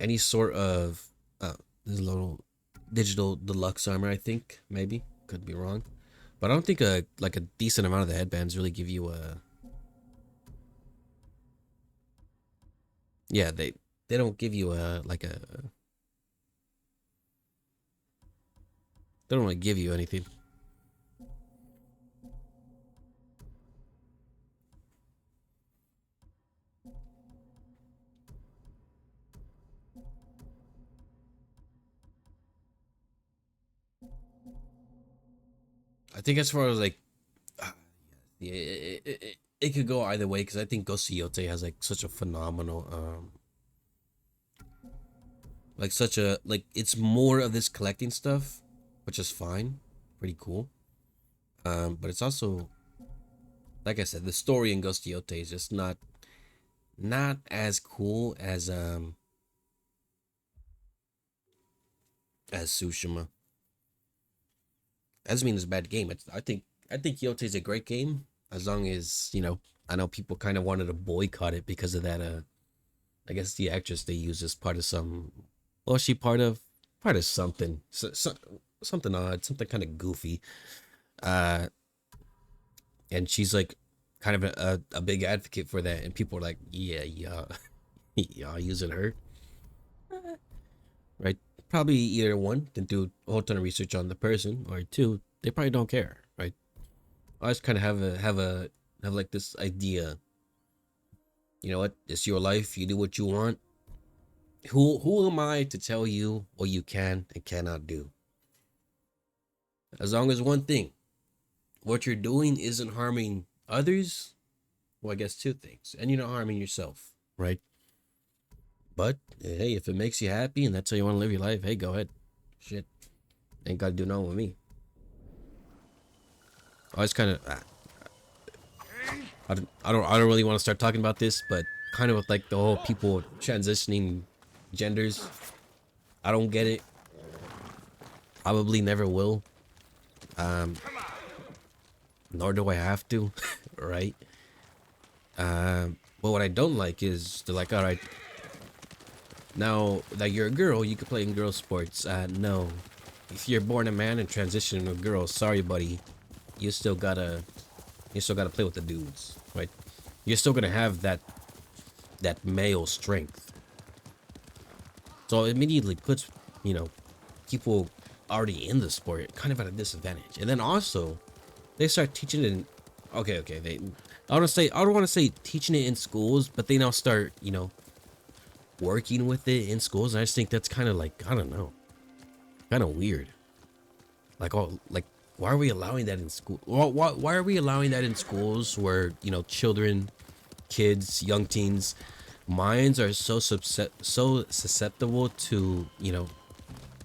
any sort of this little digital deluxe armor. I think maybe could be wrong, but I don't think a decent amount of the headbands really give you a. Yeah, they don't give you a they don't really give you anything. I think as far as like, yeah, it could go either way because I think Ghost of Yote has like such a phenomenal like it's more of this collecting stuff, which is fine, pretty cool. But it's also, like I said, the story in Ghost of Yote is just not as cool as Tsushima. That doesn't mean it's a bad game. I think Yote is a great game as long as, you know, I know people kind of wanted to boycott it because of that I guess the actress they use is part of some, well, she part of something, something odd, something kind of goofy, and she's like kind of a big advocate for that, and people are like, yeah, using her, right? Probably either one, didn't do a whole ton of research on the person, or two, they probably don't care, right? I just kind of have like this idea. You know what? It's your life. You do what you want. Who am I to tell you what you can and cannot do? As long as one thing, what you're doing isn't harming others, well, I guess two things, and you're not harming yourself, right? But hey, if it makes you happy and that's how you want to live your life, hey, go ahead. Shit, ain't got to do nothing with me. I was kind of, I don't really want to start talking about this, but kind of with like the whole people transitioning genders, I don't get it. Probably never will. Nor do I have to, right? But what I don't like is they're like, all right, now that you're a girl, you can play in girl sports. No, if you're born a man and transition to a girl, sorry, buddy, you still gotta play with the dudes, right? You're still gonna have that male strength. So it immediately puts, you know, people already in the sport kind of at a disadvantage. And then also, they start teaching it in, okay, I don't want to say teaching it in schools, but they now start, you know, working with it in schools. And I just think that's kind of like, I don't know, kind of weird. Like, oh, like why are we allowing that in school? Why are we allowing that in schools where, you know, children, kids, young teens, minds are so susceptible to, you know,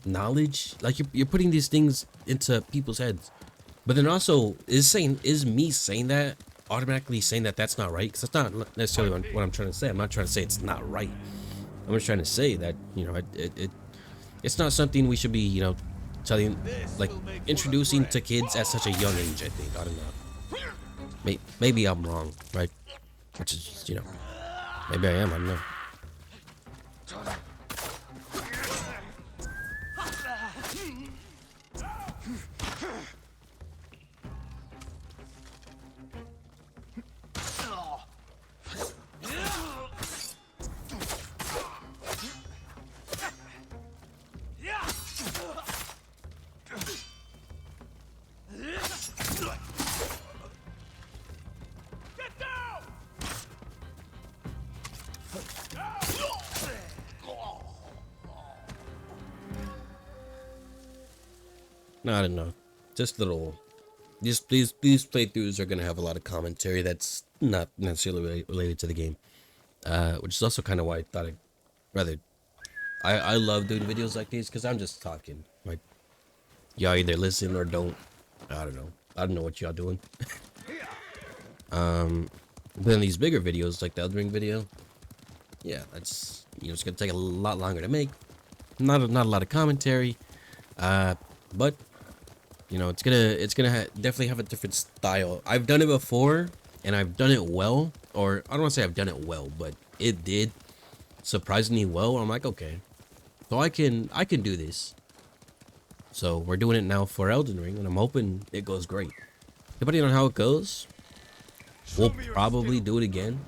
knowledge? Like you're putting these things into people's heads. But then also, is me saying that automatically saying that that's not right? Because that's not necessarily what I'm trying to say. I'm not trying to say it's not right. I'm just trying to say that, you know, it's not something we should be, you know, telling, like, introducing to kids at such a young age. I think, I don't know. Maybe I'm wrong, right? Which is, you know, maybe I am. I don't know. No, I don't know. Just little. These playthroughs are gonna have a lot of commentary that's not necessarily related to the game. Which is also kind of why I thought I'd rather. I love doing videos like these because I'm just talking. Like, y'all either listen or don't. I don't know. I don't know what y'all doing. Then these bigger videos like the Elden Ring video, yeah, that's, you know, it's gonna take a lot longer to make. Not a lot of commentary, but you know, it's gonna definitely have a different style. I've done it before and I've done it well, or I don't want to say I've done it well, but it did surprisingly well. I'm like, okay, so I can do this. So we're doing it now for Elden Ring, and I'm hoping it goes great. Depending on how it goes, we'll probably do it again.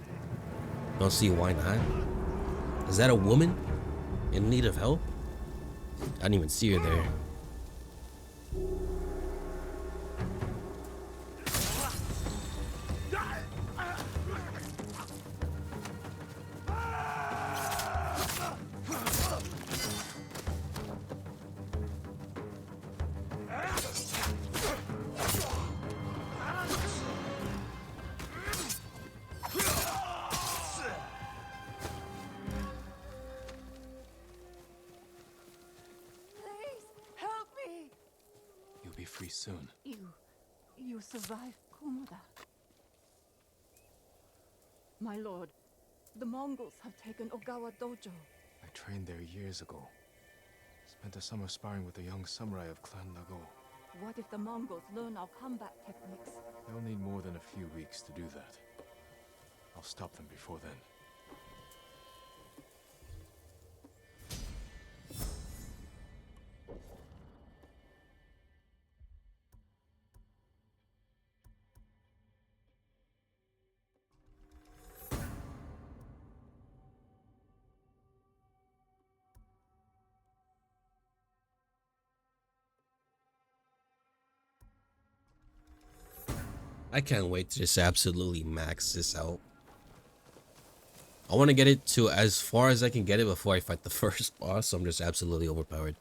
Don't see why not. Is that a woman in need of help? I didn't even see her there. Free soon. You survived Komoda. My lord, the Mongols have taken Ogawa Dojo. I trained there years ago. Spent a summer sparring with a young samurai of Clan Nago. What if the Mongols learn our combat techniques? They'll need more than a few weeks to do that. I'll stop them before then. I can't wait to just absolutely max this out. I want to get it to as far as I can get it before I fight the first boss, so I'm just absolutely overpowered.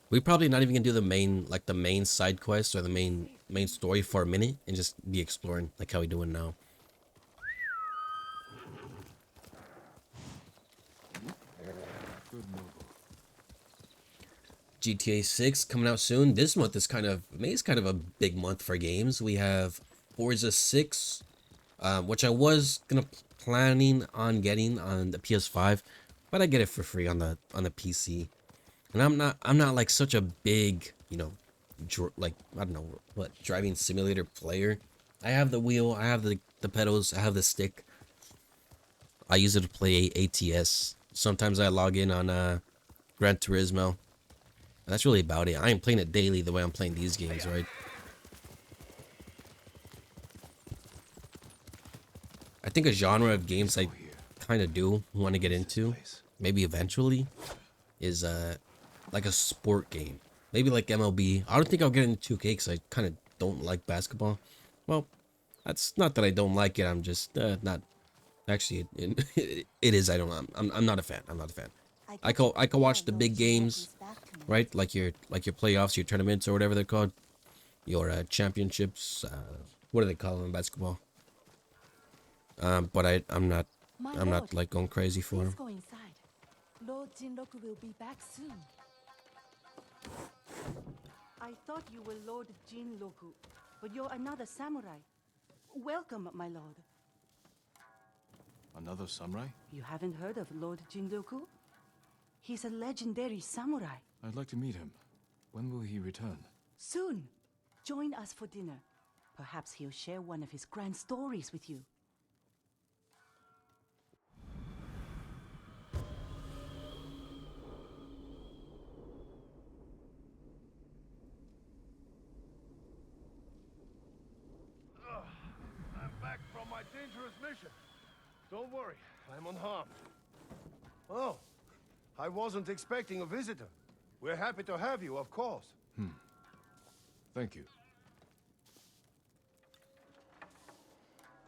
We probably not even gonna do the main, like the main side quest or the main story for a minute and just be exploring like how we doing now. GTA 6 coming out soon. This month is May is kind of a big month for games. We have Forza 6, which I was planning on getting on the PS5, but I get it for free on the PC. And I'm not like such a big, you know, like, I don't know what, driving simulator player. I have the wheel, I have the pedals, I have the stick. I use it to play ATS. Sometimes I log in on Gran Turismo. That's really about it. I ain't playing it daily the way I'm playing these games, right? I think a genre of games I kind of do want to get into, maybe eventually, is like a sport game. Maybe like MLB. I don't think I'll get into 2K because I kind of don't like basketball. Well, that's not that I don't like it. I'm just not. Actually, it is. I don't know. I'm not a fan. I'm not a fan. I can watch the big games, right? Like your playoffs, your tournaments, or whatever they're called. your championships. What do they call them in basketball? But I'm not My I'm lord, not like going crazy for please him. go inside. Lord Jinroku will be back soon. I thought you were Lord Jinroku, but you're another samurai. Welcome, my lord. Another samurai? You haven't heard of Lord Jinroku? He's a legendary samurai. I'd like to meet him. When will he return? Soon. Join us for dinner. Perhaps he'll share one of his grand stories with you. I'm back from my dangerous mission. Don't worry, I'm unharmed. Oh, I wasn't expecting a visitor. We're happy to have you, of course. Thank you.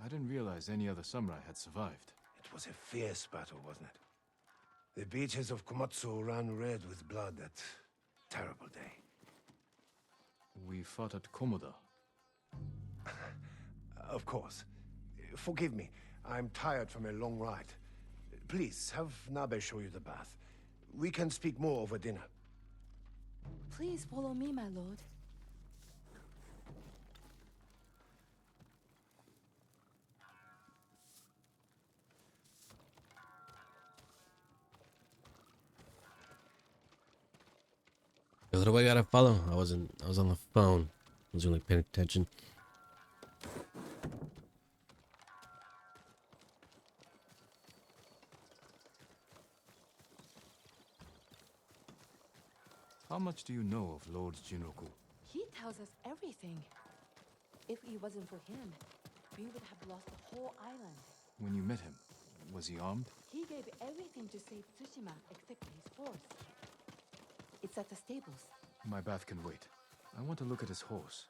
I didn't realize any other samurai had survived. It was a fierce battle, wasn't it? The beaches of Komatsu ran red with blood that terrible day. We fought at Komoda. Of course. Forgive me, I'm tired from a long ride. Please, have Nabe show you the bath. We can speak more over dinner. Please follow me, my lord. What do I gotta follow? I was on the phone. I wasn't really paying attention. How much do you know of Lord Jinroku? He tells us everything. If it wasn't for him, we would have lost the whole island. When you met him, was he armed? He gave everything to save Tsushima except his horse. It's at the stables. My bath can wait. I want to look at his horse.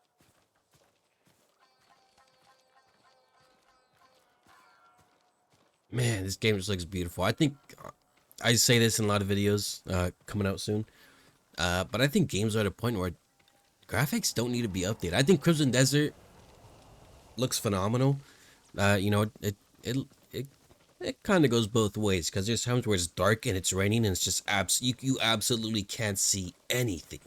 Man, this game just looks beautiful. I think I say this in a lot of videos coming out soon. But I think games are at a point where graphics don't need to be updated. I think Crimson Desert looks phenomenal. You know, it kind of goes both ways, because there's times where it's dark and it's raining and it's just you absolutely can't see anything.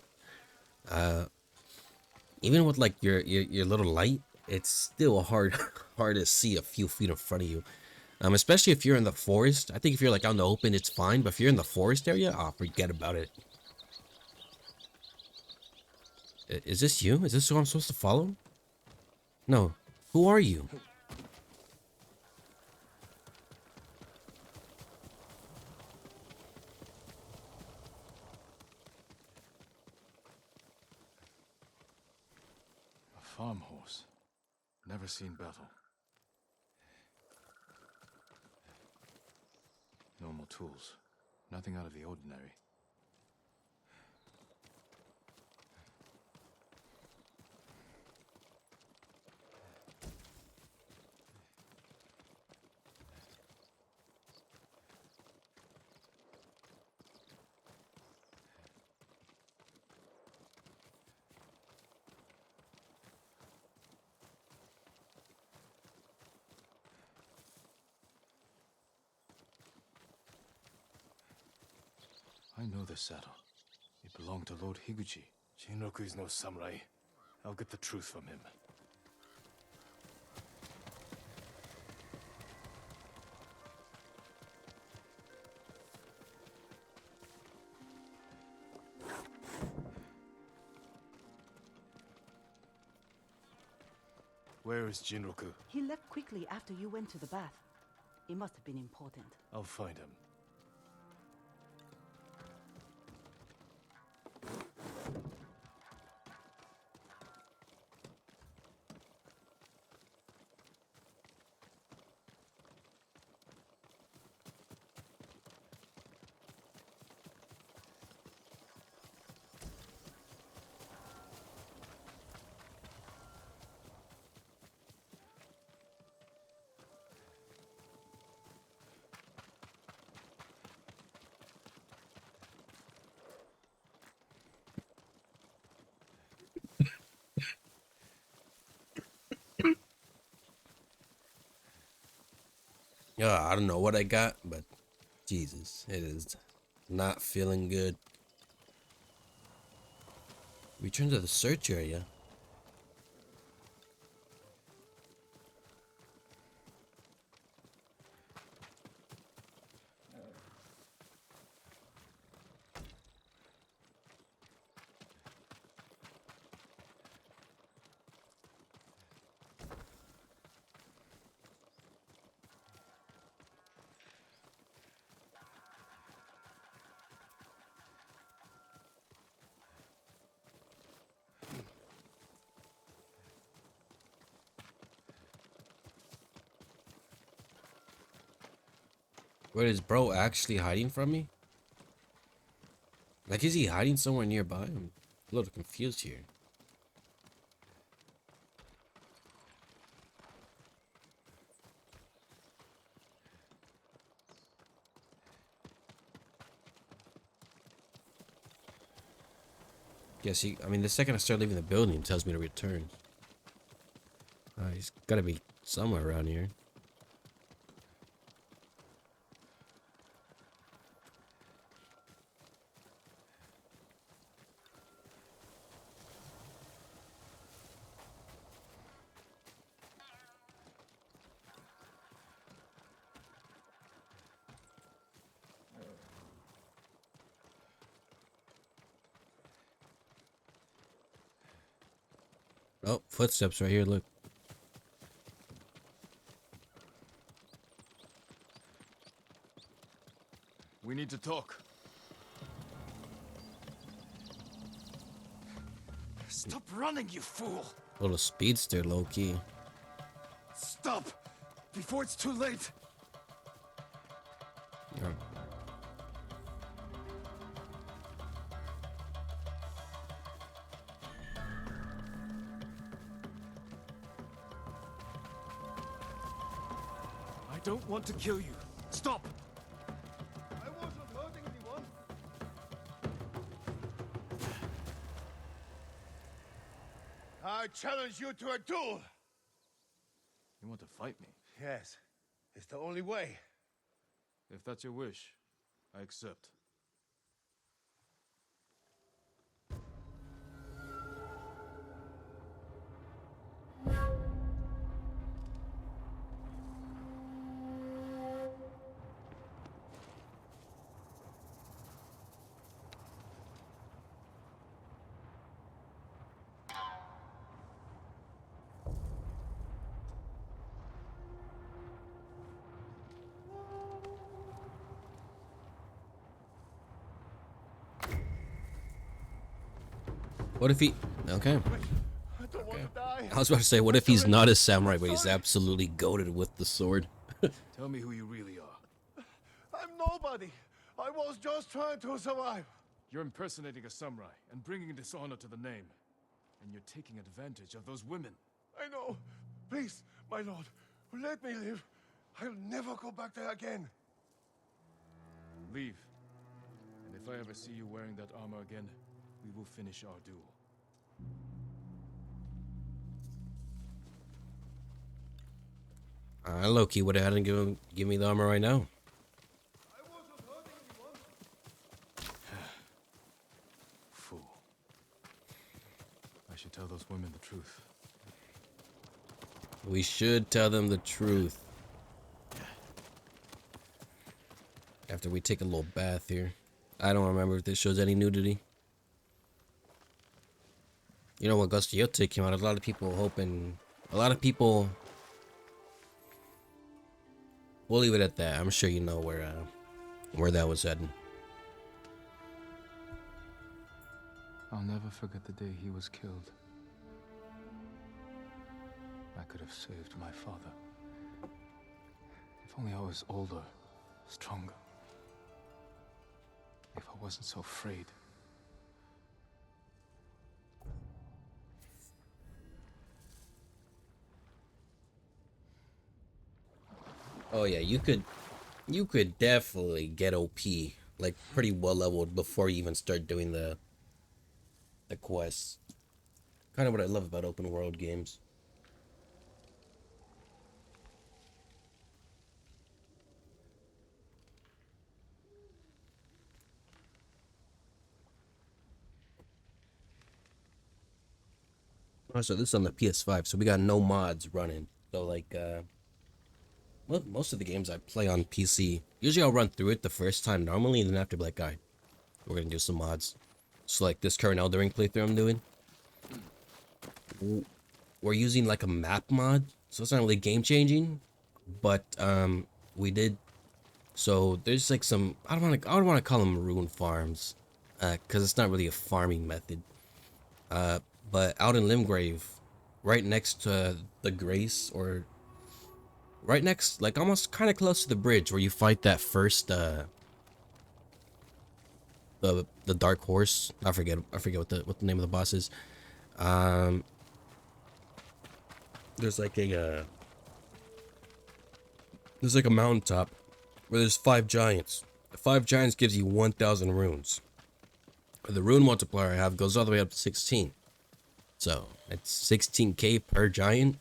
Even with like your little light, it's still hard to see a few feet in front of you. Especially if you're in the forest. I think if you're like out in the open, it's fine. But if you're in the forest area, oh, forget about it. Is this you? Is this who I'm supposed to follow? No. Who are you? A farm horse. Never seen battle. Normal tools. Nothing out of the ordinary. I know this saddle. It belonged to Lord Higuchi. Jinroku is no samurai. I'll get the truth from him. Where is Jinroku? He left quickly after you went to the bath. It must have been important. I'll find him. Yeah, I don't know what I got, but Jesus, it is not feeling good. Return to the search area. Wait, is bro actually hiding from me? Like, is he hiding somewhere nearby? I'm a little confused here. Yes, I mean, the second I start leaving the building, it tells me to return. He's gotta be somewhere around here. Oh, footsteps right here, look. We need to talk. Stop running, you fool! Little speedster, low-key. Stop! Before it's too late! Yeah. I don't want to kill you. Stop! I wasn't hurting anyone. I challenge you to a duel. You want to fight me? Yes, it's the only way. If that's your wish, I accept. What if he... Okay. I don't want to die. I was about to say, what if he's not a samurai, but he's absolutely goated with the sword? Tell me who you really are. I'm nobody. I was just trying to survive. You're impersonating a samurai and bringing dishonor to the name. And you're taking advantage of those women. I know. Please, my lord, let me live. I'll never go back there again. Leave. And if I ever see you wearing that armor again, we will finish our duel. Loki would have had him give me the armor right now. I wasn't hurting anyone. Fool. I should tell those women the truth. We should tell them the truth. After we take a little bath here. I don't remember if this shows any nudity. You know, when Ghost of Yotei came out, a lot of people hoping... A lot of people... We'll leave it at that. I'm sure you know where that was heading. I'll never forget the day he was killed. I could have saved my father. If only I was older, stronger. If I wasn't so afraid. Oh yeah, you could definitely get OP, like pretty well leveled before you even start doing the quests. Kind of what I love about open world games. Oh, so this is on the PS5, so we got no mods running. So like, most of the games I play on PC, usually I'll run through it the first time normally, and then after be like, alright, we're gonna do some mods. So like this current Elden Ring playthrough I'm doing, we're using like a map mod, so it's not really game changing, but we did. So there's like some, I don't want to call them rune farms, because it's not really a farming method. But out in Limgrave, right next to the Grace, or right next, like almost kind of close to the bridge where you fight that first the dark horse. I forget what the name of the boss is. There's like a mountaintop where there's 5 giants. The 5 giants gives you 1,000 runes. The rune multiplier I have goes all the way up to 16. So it's 16k per giant.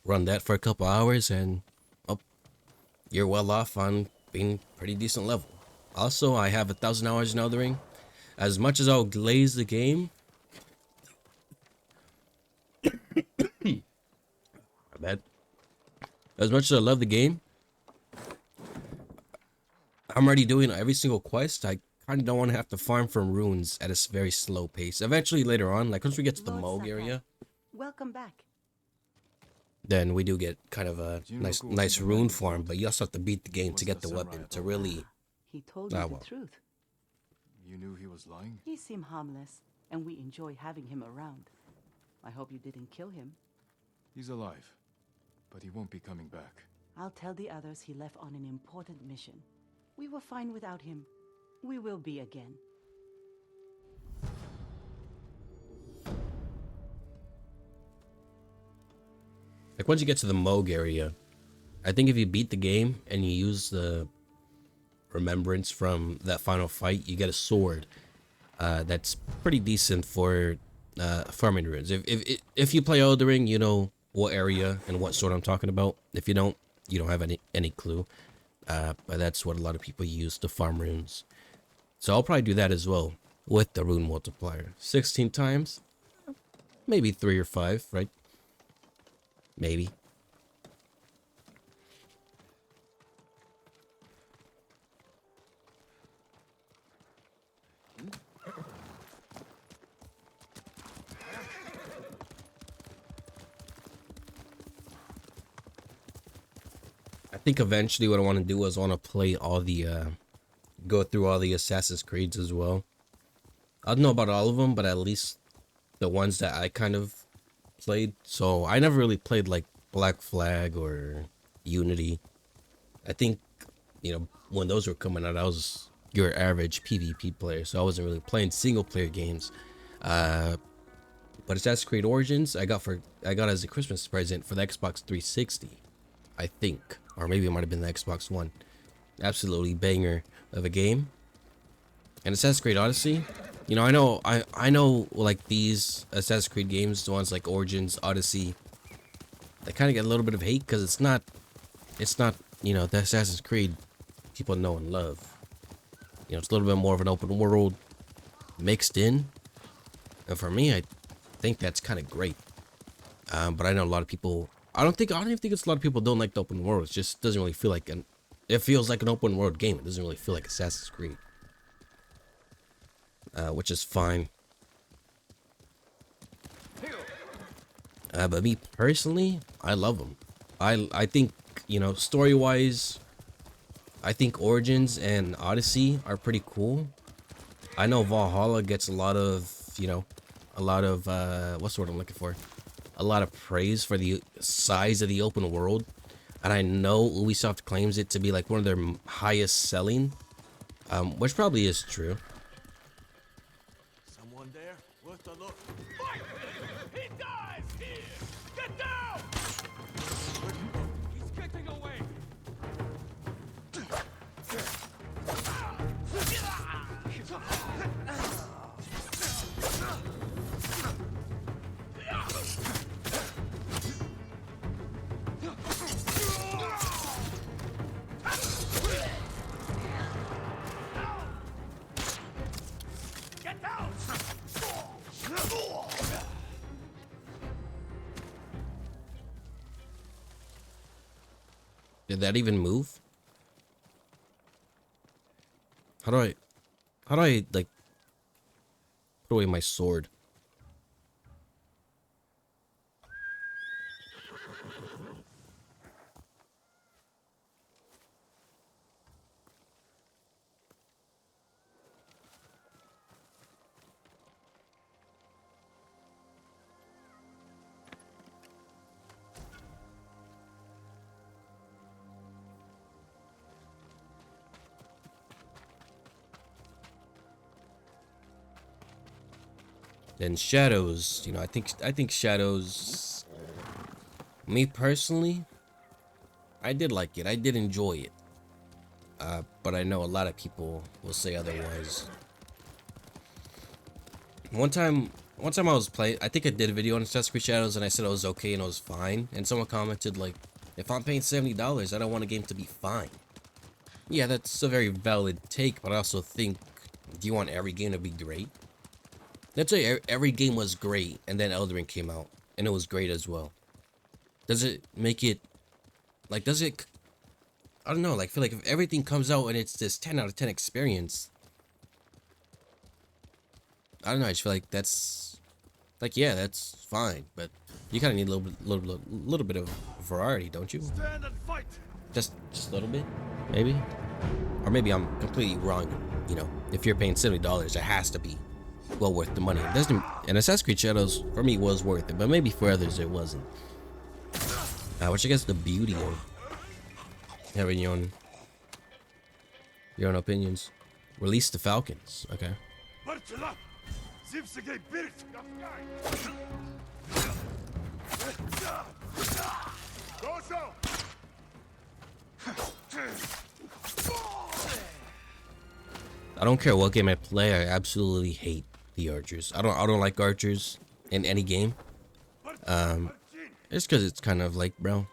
Run that for a couple hours and you're well off on being pretty decent level. Also, I have 1,000 hours in Elden Ring. As much as I'll glaze the game, my bad. As much as I love the game, I'm already doing every single quest. I kind of don't want to have to farm for runes at a very slow pace. Eventually, later on, like once we get to the Moog area, welcome back. then we do get kind of a nice rune farm. But you also have to beat the game to get the weapon to really. He told you the truth. You knew he was lying? He seemed harmless, and we enjoy having him around. I hope you didn't kill him. He's alive, but he won't be coming back. I'll tell the others he left on an important mission. We were fine without him. We will be again. Like once you get to the Moog area, I think if you beat the game and you use the remembrance from that final fight, you get a sword that's pretty decent for farming runes. If you play Elden Ring, you know what area and what sword I'm talking about. If you don't, you don't have any clue. But that's what a lot of people use to farm runes. So I'll probably do that as well with the rune multiplier. 16 times, maybe 3 or 5, right? Maybe. I think eventually what I want to do is I want to play all the, go through all the Assassin's Creeds as well. I don't know about all of them, but at least the ones that I kind of played. So I never really played like Black Flag or Unity. I think, you know, when those were coming out, I was your average PvP player, so I wasn't really playing single player games. But Assassin's Creed Origins, I got as a Christmas present for the Xbox 360, I think, or maybe it might have been the Xbox One. Absolutely banger of a game. And Assassin's Creed Odyssey, you know, I know like these Assassin's Creed games, the ones like Origins, Odyssey, they kind of get a little bit of hate because it's not, you know, the Assassin's Creed people know and love. You know, it's a little bit more of an open world mixed in. And for me, I think that's kind of great. But I know a lot of people, I don't even think it's a lot of people don't like the open world. It just doesn't really feel like it feels like an open world game. It doesn't really feel like Assassin's Creed. Which is fine. But me personally, I love them. I think, you know, story-wise, I think Origins and Odyssey are pretty cool. I know Valhalla gets a lot of, you know, what's the word I'm looking for? A lot of praise for the size of the open world. And I know Ubisoft claims it to be like one of their highest selling, which probably is true. Someone there? Worth a look. Fight! He dies here! Get down! He's getting away! Did that even move? How do I like put away my sword? Then Shadows, you know, I think Shadows, me personally, I did like it. I did enjoy it. But I know a lot of people will say otherwise. One time I was playing, I think I did a video on Assassin's Creed Shadows and I said it was okay and it was fine. And someone commented like, if I'm paying $70, I don't want a game to be fine. Yeah, that's a very valid take, but I also think, do you want every game to be great? Let's say every game was great, and then Elden Ring came out, and it was great as well. Does it make it, like, does it, I don't know, like, I feel like if everything comes out and it's this 10 out of 10 experience, I don't know, I just feel like that's, like, yeah, that's fine, but you kind of need a little bit of variety, don't you? Stand and fight. Just a little bit, maybe? Or maybe I'm completely wrong, you know, if you're paying $70, it has to be well worth the money. And Assassin's Creed Shadows for me was worth it, but maybe for others it wasn't. Which I guess the beauty of having your own opinions. Release the Falcons, okay. I don't care what game I play, I absolutely hate the archers. I don't like archers in any game. It's because it's kind of like, bro.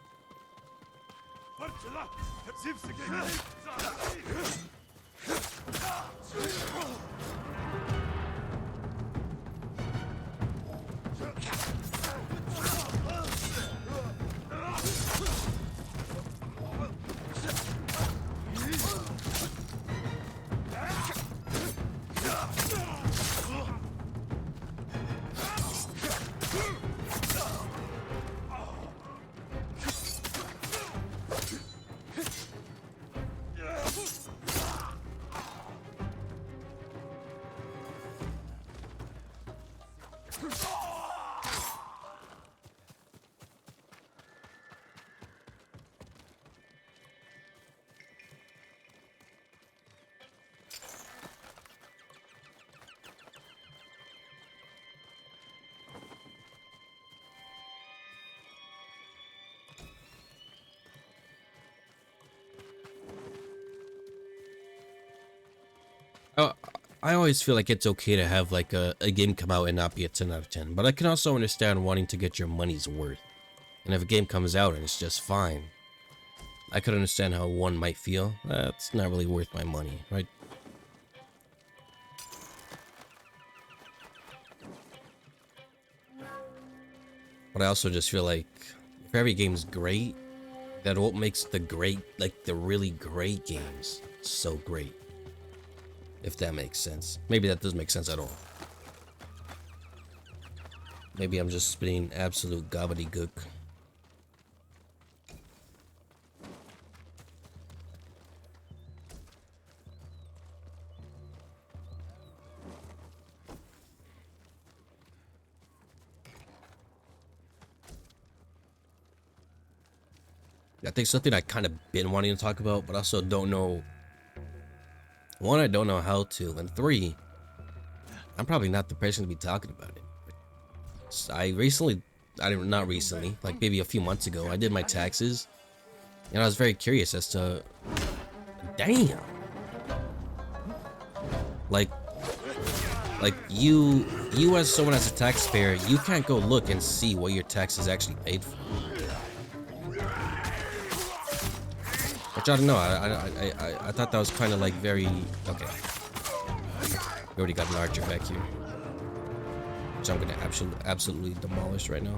I always feel like it's okay to have like a game come out and not be a 10 out of 10, but I can also understand wanting to get your money's worth. And if a game comes out and it's just fine, I could understand how one might feel. It's not really worth my money, right? But I also just feel like if every game's great, that what makes the great, like the really great games so great. If that makes sense. Maybe that doesn't make sense at all. Maybe I'm just spitting absolute gobbledygook. I think something I kind of been wanting to talk about, but also don't know. One, I don't know how to, and three, I'm probably not the person to be talking about it. Not recently, like maybe a few months ago, I did my taxes, and I was very curious as to, damn, like you as someone as a taxpayer, you can't go look and see what your taxes actually paid for. Which I don't know. I thought that was kind of like very okay. We already got an archer back here, which I'm gonna absolutely demolish right now.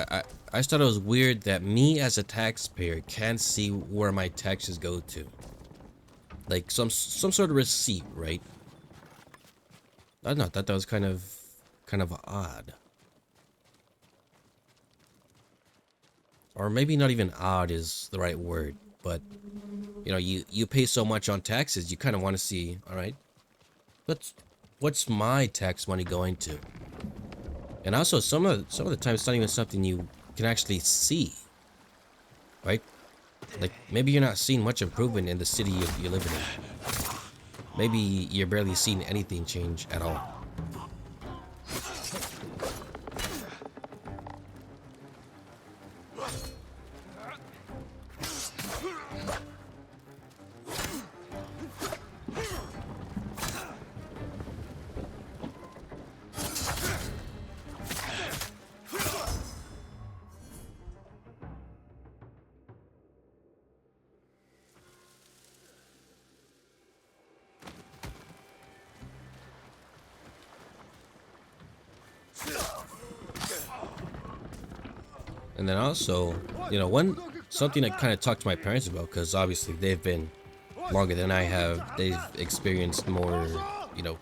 I just thought it was weird that me as a taxpayer can't see where my taxes go to. Like some sort of receipt, right? I don't know, I thought that was kind of odd. Or maybe not even odd is the right word, but you know, you pay so much on taxes, you kind of want to see, all right, what's my tax money going to? And also some of the time it's not even something you can actually see, right? Like maybe you're not seeing much improvement in the city you're living in. Maybe you're barely seeing anything change at all. And then also, you know, something I kind of talked to my parents about, because obviously they've been longer than I have. They've experienced more, you know,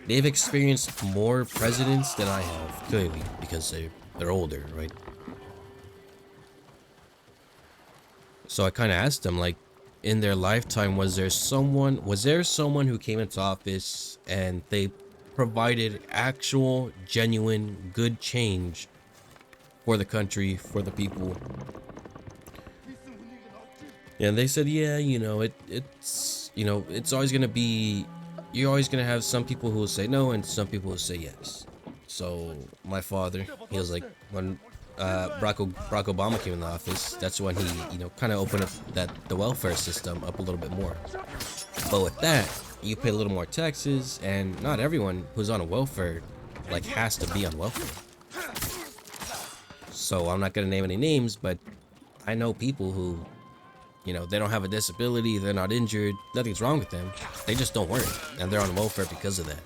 they've experienced more presidents than I have, clearly, because they're older, right? So I kind of asked them, like, in their lifetime, was there someone who came into office and they provided actual, genuine, good change for the country, for the people? And they said, yeah, you know, it's you know, it's always gonna be, you're always gonna have some people who will say no and some people will say yes. So my father, he was like, when Barack Obama came in the office, that's when he, you know, kind of opened up the welfare system up a little bit more. But with that, you pay a little more taxes, and not everyone who's on a welfare like has to be on welfare. So I'm not gonna name any names, but I know people who, you know, they don't have a disability, they're not injured, nothing's wrong with them, they just don't work, and they're on welfare because of that.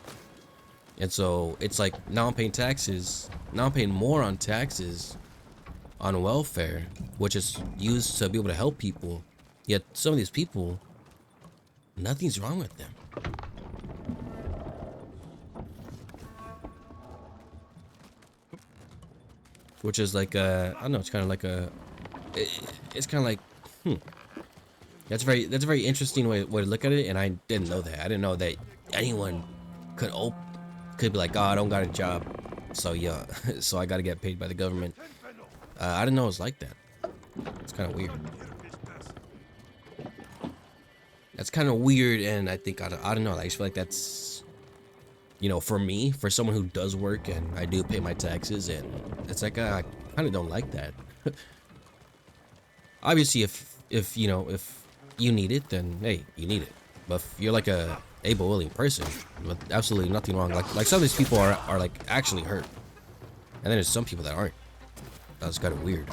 And so it's like, now I'm paying taxes, now I'm paying more on taxes on welfare, which is used to be able to help people, yet some of these people, nothing's wrong with them. Which is like I don't know, it's kind of like it's kind of like, that's a very interesting way to look at it, and I didn't know that. I didn't know that anyone could be like, oh, I don't got a job, so yeah, so I got to get paid by the government. I didn't know it was like that. It's kind of weird. That's kind of weird, and I think I don't know. I just feel like that's, you know, for me, for someone who does work and I do pay my taxes, and it's like I kind of don't like that. Obviously, if you know, if you need it, then hey, you need it. But if you're like a able-willing person with absolutely nothing wrong, like some of these people are like actually hurt, and then there's some people that aren't. That's kind of weird.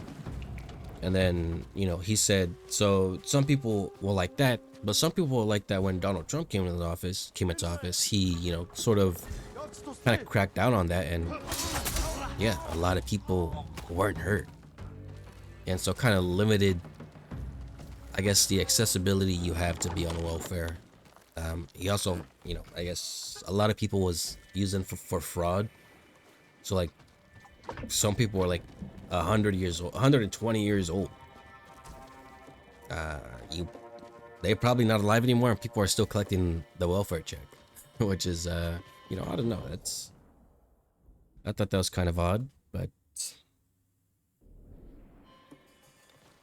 And then, you know, he said, so some people will like that, but some people will like that when Donald Trump came into office, he, you know, sort of kind of cracked down on that, and yeah, a lot of people weren't hurt. And so kind of limited, I guess, the accessibility you have to be on welfare. He also, you know, I guess a lot of people was using for fraud. So like, some people were like 100 years old, 120 years old. They're probably not alive anymore, and people are still collecting the welfare check, which is, you know, I don't know. I thought that was kind of odd, but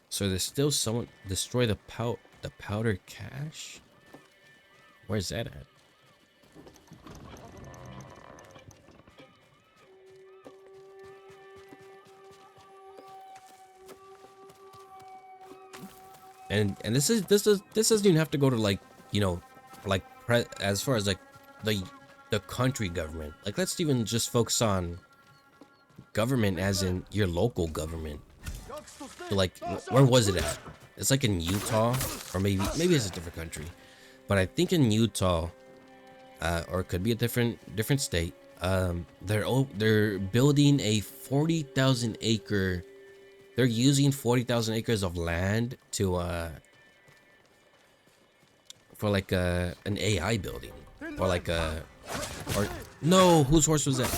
so there's still someone destroy the powder cache. Where's that at? And this doesn't even have to go to, like, you know, like as far as like the country government. Like, let's even just focus on government as in your local government. So like, where was it at? It's like in Utah, or maybe it's a different country, but I think in Utah, or it could be a different state. they're building a 40,000 acre. They're using 40,000 acres of land to for like an AI building, or like a, or no, whose horse was that?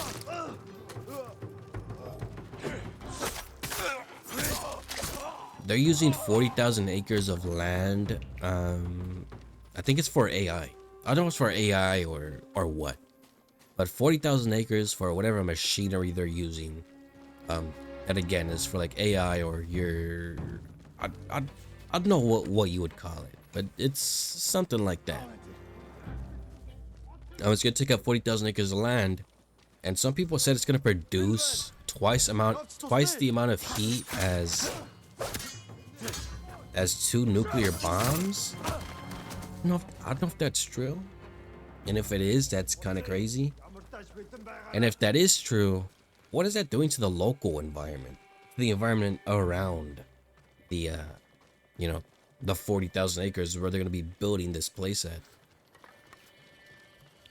They're using 40,000 acres of land. I think it's for AI. I don't know if it's for AI or what, but 40,000 acres for whatever machinery they're using. And again, it's for like AI or your, I don't know what you would call it, but it's something like that. It's gonna take up 40,000 acres of land, and some people said it's gonna produce twice the amount of heat as 2 nuclear bombs. I don't know if that's true, and if it is, that's kind of crazy. And if that is true, what is that doing to the local environment, the environment around the you know, the 40,000 acres where they're gonna be building this place at?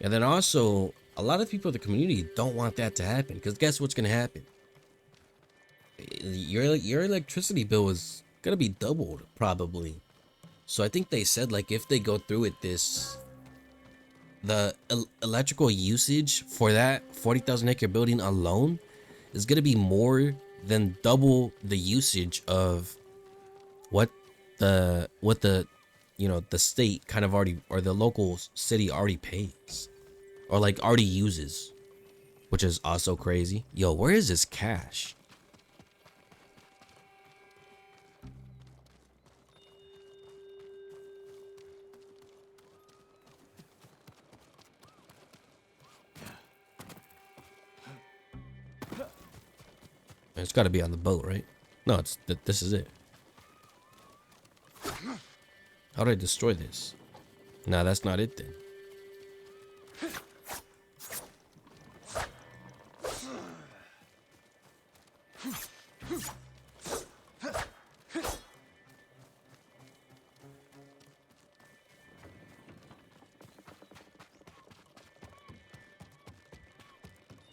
And then also, a lot of people in the community don't want that to happen, because guess what's gonna happen? Your electricity bill is gonna be doubled probably. So I think they said, like, if they go through with this, the electrical usage for that 40,000 acre building alone is gonna be more than double the usage of what the you know, the state kind of already, or the local city already pays, or like already uses, which is also crazy. Yo, where is this cash? It's got to be on the boat, right? No, it's this is it. How do I destroy this? Nah, that's not it then.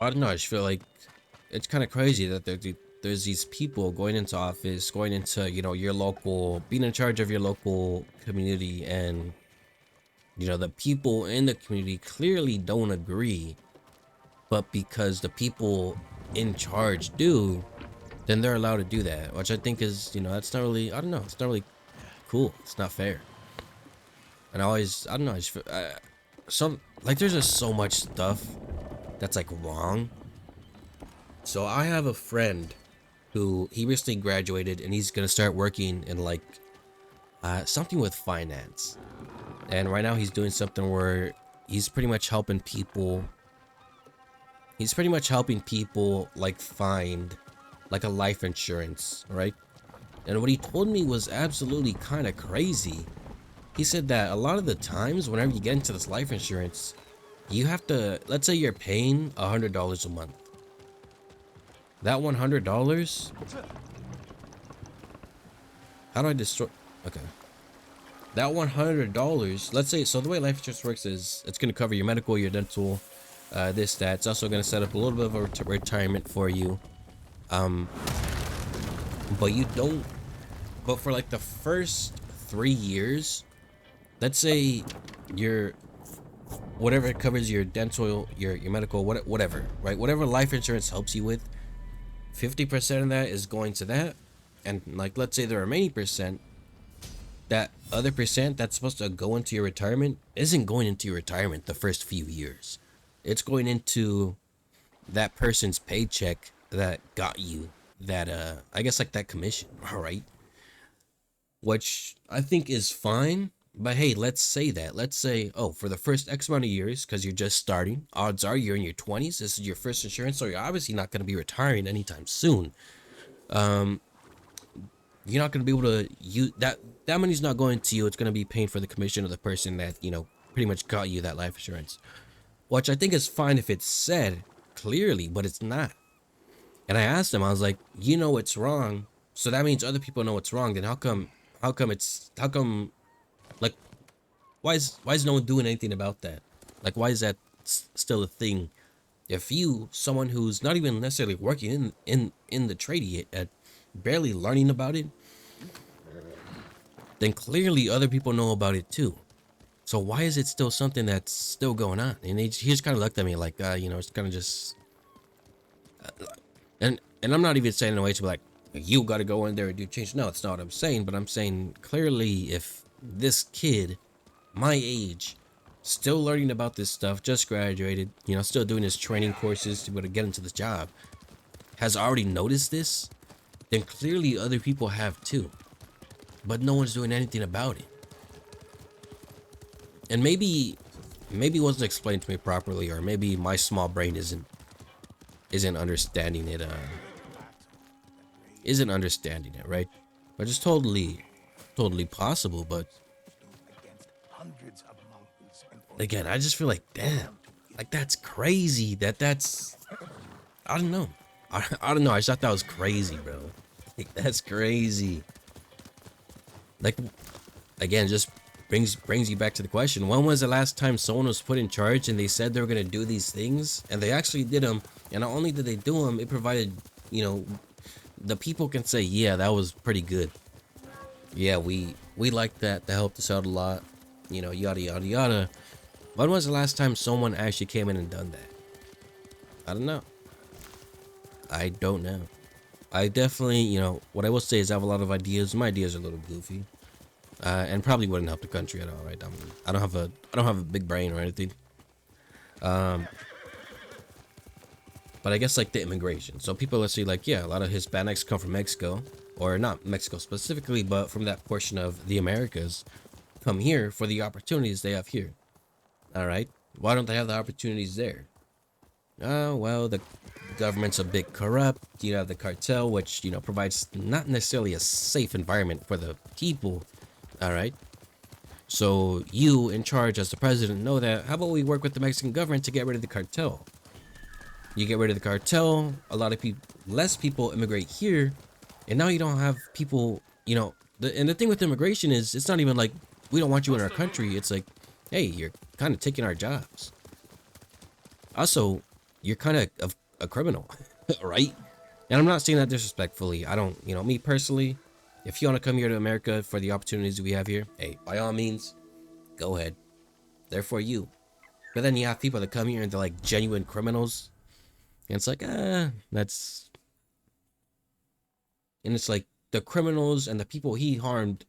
I don't know, I just feel like it's kind of crazy that there's these people going into office, going into, you know, your local, being in charge of your local community, and, you know, the people in the community clearly don't agree, but because the people in charge do, then they're allowed to do that, which I think is, you know, that's not really, I don't know, it's not really cool. It's not fair. And I don't know, I just feel, like, there's just so much stuff that's like wrong. So I have a friend who, he recently graduated, and he's gonna start working in like something with finance. And right now he's doing something where he's pretty much helping people. He's pretty much helping people like find like a life insurance, right? And what he told me was absolutely kind of crazy. He said that a lot of the times whenever you get into this life insurance, you have to, let's say you're paying $100 a month. That $100, how do I destroy? Okay. That $100, let's say, so the way life insurance works is it's going to cover your medical, your dental, this, that. It's also going to set up a little bit of a retirement for you. But you don't, but for like the first 3 years, let's say your, whatever it covers, your dental, your medical, whatever, right? Whatever life insurance helps you with, 50% of that is going to that. And like, let's say the remaining percent, that other percent that's supposed to go into your retirement isn't going into your retirement the first few years. It's going into that person's paycheck that got you that, I guess like that commission, all right? Which I think is fine. But hey, let's say that. Let's say, oh, for the first X amount of years, because you're just starting, odds are you're in your 20s, this is your first insurance, so you're obviously not going to be retiring anytime soon. You're not going to be able to use that money's not going to you. It's going to be paying for the commission of the person that, you know, pretty much got you that life insurance. Which I think is fine if it's said clearly, but it's not. And I asked him, I was like, you know it's wrong, so that means other people know it's wrong. Then how come like, why is no one doing anything about that? Like, why is that still a thing If you, someone who's not even necessarily working in the trade yet, at barely learning about it, then clearly other people know about it too. So why is it still something that's still going on? And he just kind of looked at me like, you know, it's kind of just, and I'm not even saying in a way to be like, you got to go in there and do change. No, it's not what I'm saying. But I'm saying clearly, if this kid, my age, still learning about this stuff, just graduated, you know, still doing his training courses to be able to get into the job, has already noticed this, then clearly other people have too. But no one's doing anything about it. And maybe it wasn't explained to me properly, or maybe my small brain isn't understanding it, right? Which is totally possible. But again, I just feel like, damn, like that's crazy. That's, I don't know. I don't know. I just thought that was crazy, bro. Like, that's crazy. Like, again, just brings you back to the question: when was the last time someone was put in charge and they said they were gonna do these things and they actually did them? And not only did they do them, it provided, you know, the people can say, yeah, that was pretty good. Yeah, we liked that. That helped us out a lot. You know, yada yada yada. When was the last time someone actually came in and done that? I don't know. I don't know. I definitely, you know, what I will say is I have a lot of ideas. My ideas are a little goofy. And probably wouldn't help the country at all, right? I don't have a big brain or anything. But I guess like the immigration. So people, let's see, like, yeah, a lot of Hispanics come from Mexico, or not Mexico specifically, but from that portion of the Americas, come here for the opportunities they have here. All right, why don't they have the opportunities there? Oh, well, the government's a bit corrupt. You have the cartel, which, you know, provides not necessarily a safe environment for the people. All right. So you, in charge as the president, know that. How about we work with the Mexican government to get rid of the cartel? You get rid of the cartel, a lot of people, less people immigrate here, and now you don't have people, you know, and the thing with immigration is, it's not even like, we don't want you in our country. It's like, hey, you're kind of taking our jobs. Also, you're kind of a criminal, right? And I'm not saying that disrespectfully. I don't, you know, me personally, if you want to come here to America for the opportunities we have here, hey, by all means, go ahead. They're for you. But then you have people that come here and they're like genuine criminals. And it's like, that's... And it's like, the criminals and the people he harmed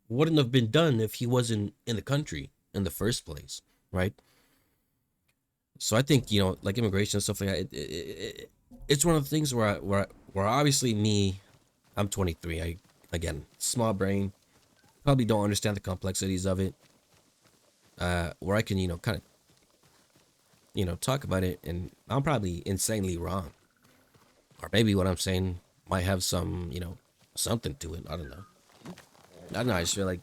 wouldn't have been done if he wasn't in the country in the first place, right? So I think, you know, like immigration and stuff like that, it's one of the things where obviously me, I'm 23. Again, small brain, probably don't understand the complexities of it. Where I can, you know, kind of, you know, talk about it, and I'm probably insanely wrong. Or maybe what I'm saying might have some, you know, something to it. I don't know. I just feel like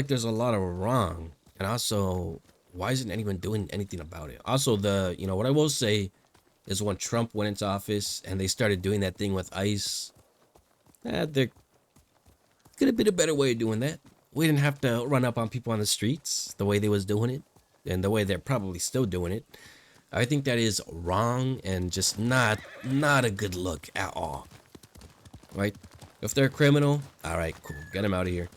there's a lot of wrong. And also, why isn't anyone doing anything about it? Also, you know, what I will say is when Trump went into office and they started doing that thing with ICE, there could have been a better way of doing that. We didn't have to run up on people on the streets the way they was doing it, and the way they're probably still doing it. I think that is wrong and just not a good look at all. Right? If they're a criminal, all right, cool, get them out of here.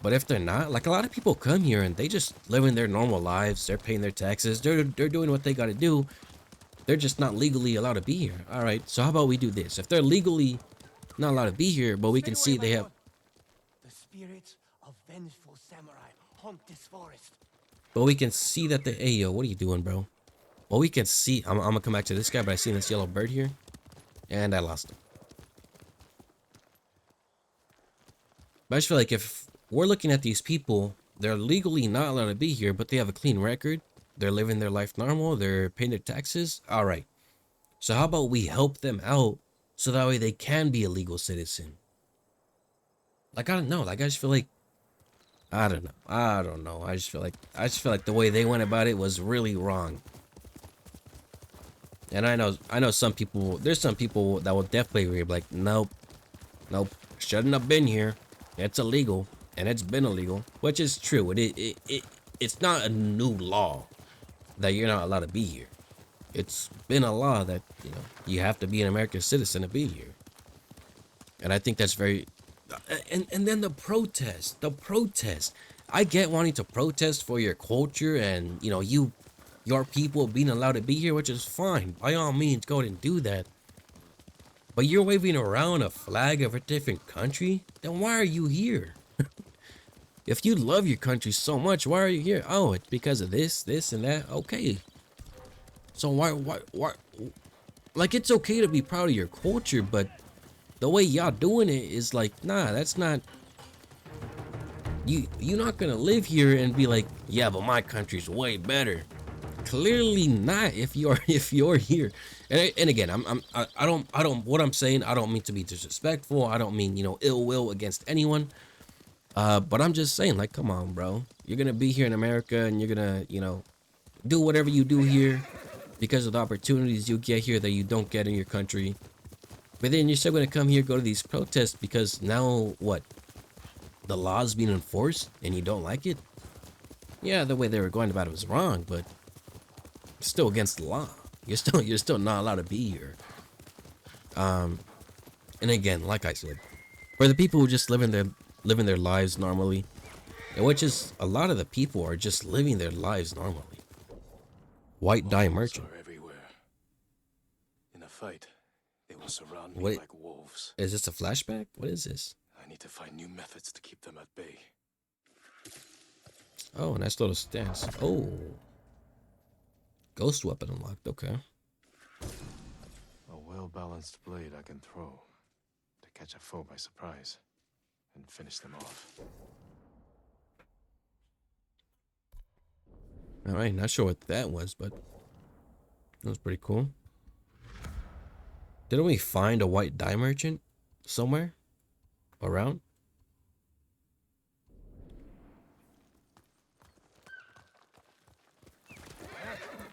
But if they're not, like, a lot of people come here and they just living their normal lives. They're paying their taxes. They're doing what they got to do. They're just not legally allowed to be here. All right, so how about we do this? If they're legally not allowed to be here, but we can see they have... The spirits of vengeful samurai haunt this forest. But we can see that hey, yo, what are you doing, bro? Well, we can see... I'm gonna come back to this guy, but I seen this yellow bird here. And I lost him. But I just feel like if we're looking at these people, they're legally not allowed to be here, but they have a clean record. They're living their life normal. They're paying their taxes. All right. So how about we help them out so that way they can be a legal citizen? Like, I don't know. Like, I just feel like, I don't know. I just feel like the way they went about it was really wrong. And I know some people, there's some people that will definitely be like, nope, shouldn't have been here. It's illegal, and it's been illegal, which is true. It's not a new law. that you're not allowed to be here. It's been a law that, you know, you have to be an American citizen to be here. And I think that's very, and then the protest. I get wanting to protest for your culture and, you know, your people being allowed to be here, which is fine. By all means, go ahead and do that. But you're waving around a flag of a different country? Then why are you here? If you love your country so much, why are you here? Oh, it's because of this, and that. Okay. So why, like, it's okay to be proud of your culture, but the way y'all doing it is like, nah, that's not, you're not gonna live here and be like, yeah, but my country's way better. Clearly not if you're here. And again, I don't what I'm saying, I don't mean to be disrespectful. I don't mean, you know, ill will against anyone. But I'm just saying, like, come on, bro. You're gonna be here in America and you're gonna, you know, do whatever you do here because of the opportunities you get here that you don't get in your country. But then you're still gonna come here, go to these protests because now what? The law's being enforced and you don't like it? Yeah, the way they were going about it was wrong, but it's still against the law. You're still not allowed to be here. And again, like I said, for the people who just living their lives normally, and which is a lot of the people are just living their lives normally. White dye merchant. Are everywhere. In a fight, they will surround me Wait, like wolves. is this a flashback? What is this? I need to find new methods to keep them at bay. Oh, nice little stance. Oh. Ghost weapon unlocked, okay. A well-balanced blade I can throw to catch a foe by surprise and finish them off. Alright, not sure what that was, but that was pretty cool. Didn't we find a white dye merchant somewhere around?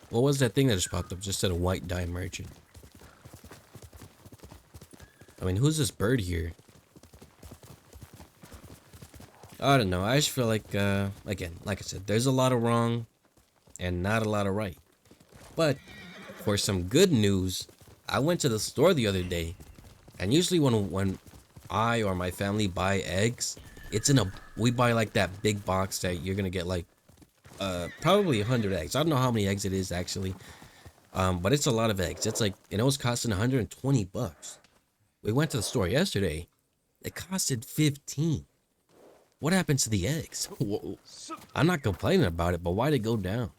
What was that thing that just popped up? Just said a white dye merchant. I mean, who's this bird here? I don't know. I just feel like, again, like I said, there's a lot of wrong and not a lot of right. But for some good news, I went to the store the other day, and usually when I or my family buy eggs, it's in we buy like that big box that you're gonna get like probably 100 eggs. I don't know how many eggs it is actually, but it's a lot of eggs. It's like, and it was costing 120 bucks. We went to the store yesterday. It costed 15. What happened to the eggs? I'm not complaining about it, but why'd it go down?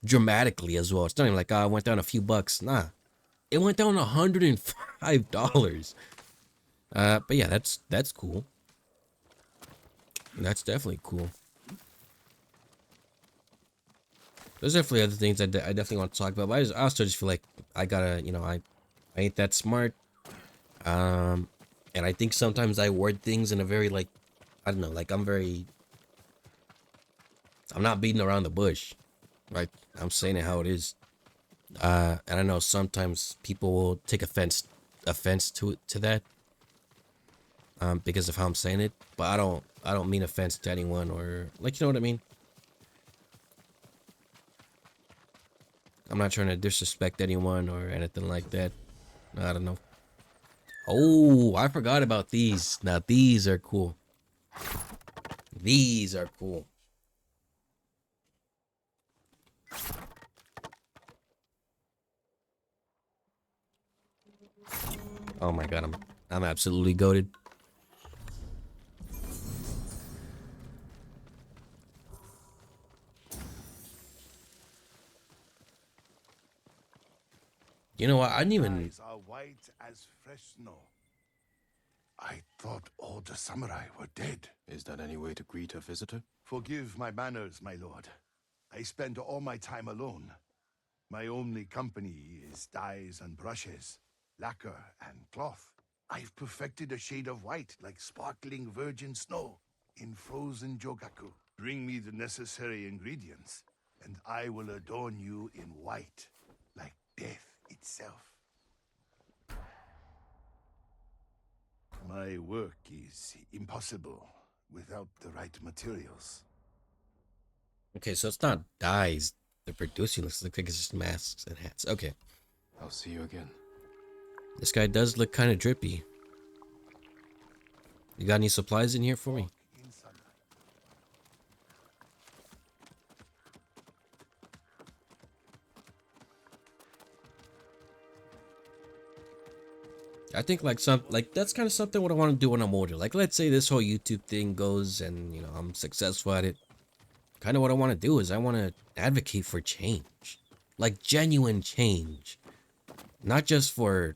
Dramatically as well. It's not even like, oh, it went down a few bucks. Nah, it went down $105. But yeah, that's cool. That's definitely cool. There's definitely other things I definitely want to talk about, but I also just feel like I gotta, you know, I ain't that smart. And I think sometimes I word things in a very, like, I don't know, like I'm not beating around the bush, right? I'm saying it how it is. And I know sometimes people will take offense to that, because of how I'm saying it, but I don't mean offense to anyone, or, like, you know what I mean? I'm not trying to disrespect anyone or anything like that. I don't know. Oh, I forgot about these. Now these are cool. These are cool. Oh my god, I'm absolutely goated. You know what? I didn't even. Eyes are white as fresh snow. I thought all the samurai were dead. Is that any way to greet a visitor? Forgive my manners, my lord. I spend all my time alone. My only company is dyes and brushes, lacquer and cloth. I've perfected a shade of white like sparkling virgin snow in frozen jogaku. Bring me the necessary ingredients, and I will adorn you in white, like death itself. My work is impossible without the right materials. Okay, so it's not dyes they're producing looks like it's just masks and hats. Okay. I'll see you again. This guy does look kind of drippy. You got any supplies in here for me? I think like that's kind of something what I want to do when I'm older. Like let's say this whole YouTube thing goes and you know I'm successful at it. Kind of what I want to do is I want to advocate for change. Like genuine change. Not just for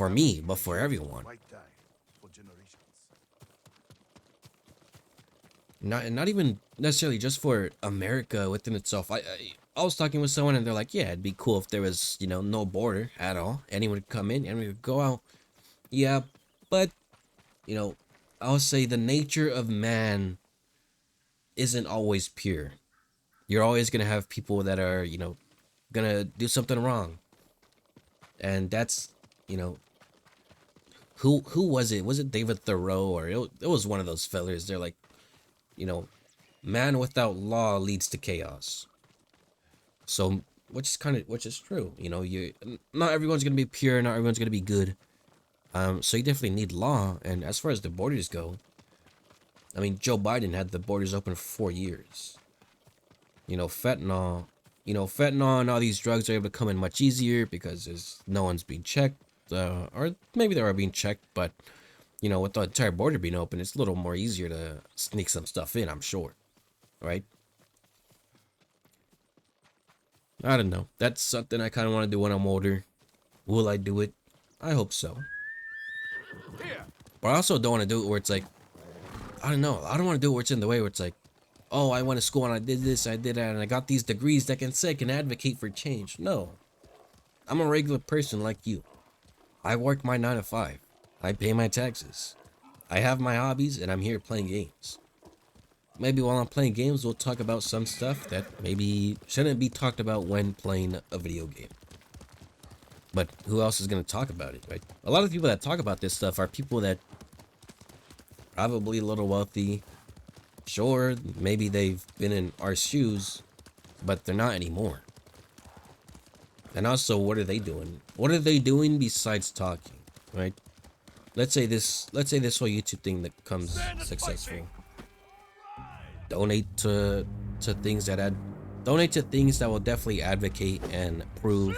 me, but for everyone. Not even necessarily just for America within itself. I was talking with someone and they're like, yeah, it'd be cool if there was, you know, no border at all. Anyone would come in and we would go out. Yeah, but, you know, I'll say the nature of man isn't always pure. You're always going to have people that are, you know, going to do something wrong. And that's, you know, who was it? Was it David Thoreau or it was one of those fellers. They're like, you know, man without law leads to chaos. So, which is true. You know, not everyone's gonna be pure, not everyone's gonna be good. So you definitely need law. And as far as the borders go, I mean, Joe Biden had the borders open for 4 years. You know, fentanyl and all these drugs are able to come in much easier because no one's being checked, or maybe they are being checked, but you know, with the entire border being open, it's a little more easier to sneak some stuff in, I'm sure, right? I don't know. That's something I kind of want to do when I'm older. Will I do it? I hope so. But I also don't want to do it where it's like, I don't know. I don't want to do it where it's in the way where it's like, oh, I went to school and I did this, I did that, and I got these degrees that can say I can advocate for change. No. I'm a regular person like you. I work my 9 to 5. I pay my taxes. I have my hobbies and I'm here playing games. Maybe while I'm playing games, we'll talk about some stuff that maybe shouldn't be talked about when playing a video game. But who else is going to talk about it, right? A lot of people that talk about this stuff are people that probably a little wealthy. Sure, maybe they've been in our shoes, but they're not anymore. And also, what are they doing? What are they doing besides talking, right? Let's say this whole YouTube thing that becomes successful. Donate to things that will definitely advocate and prove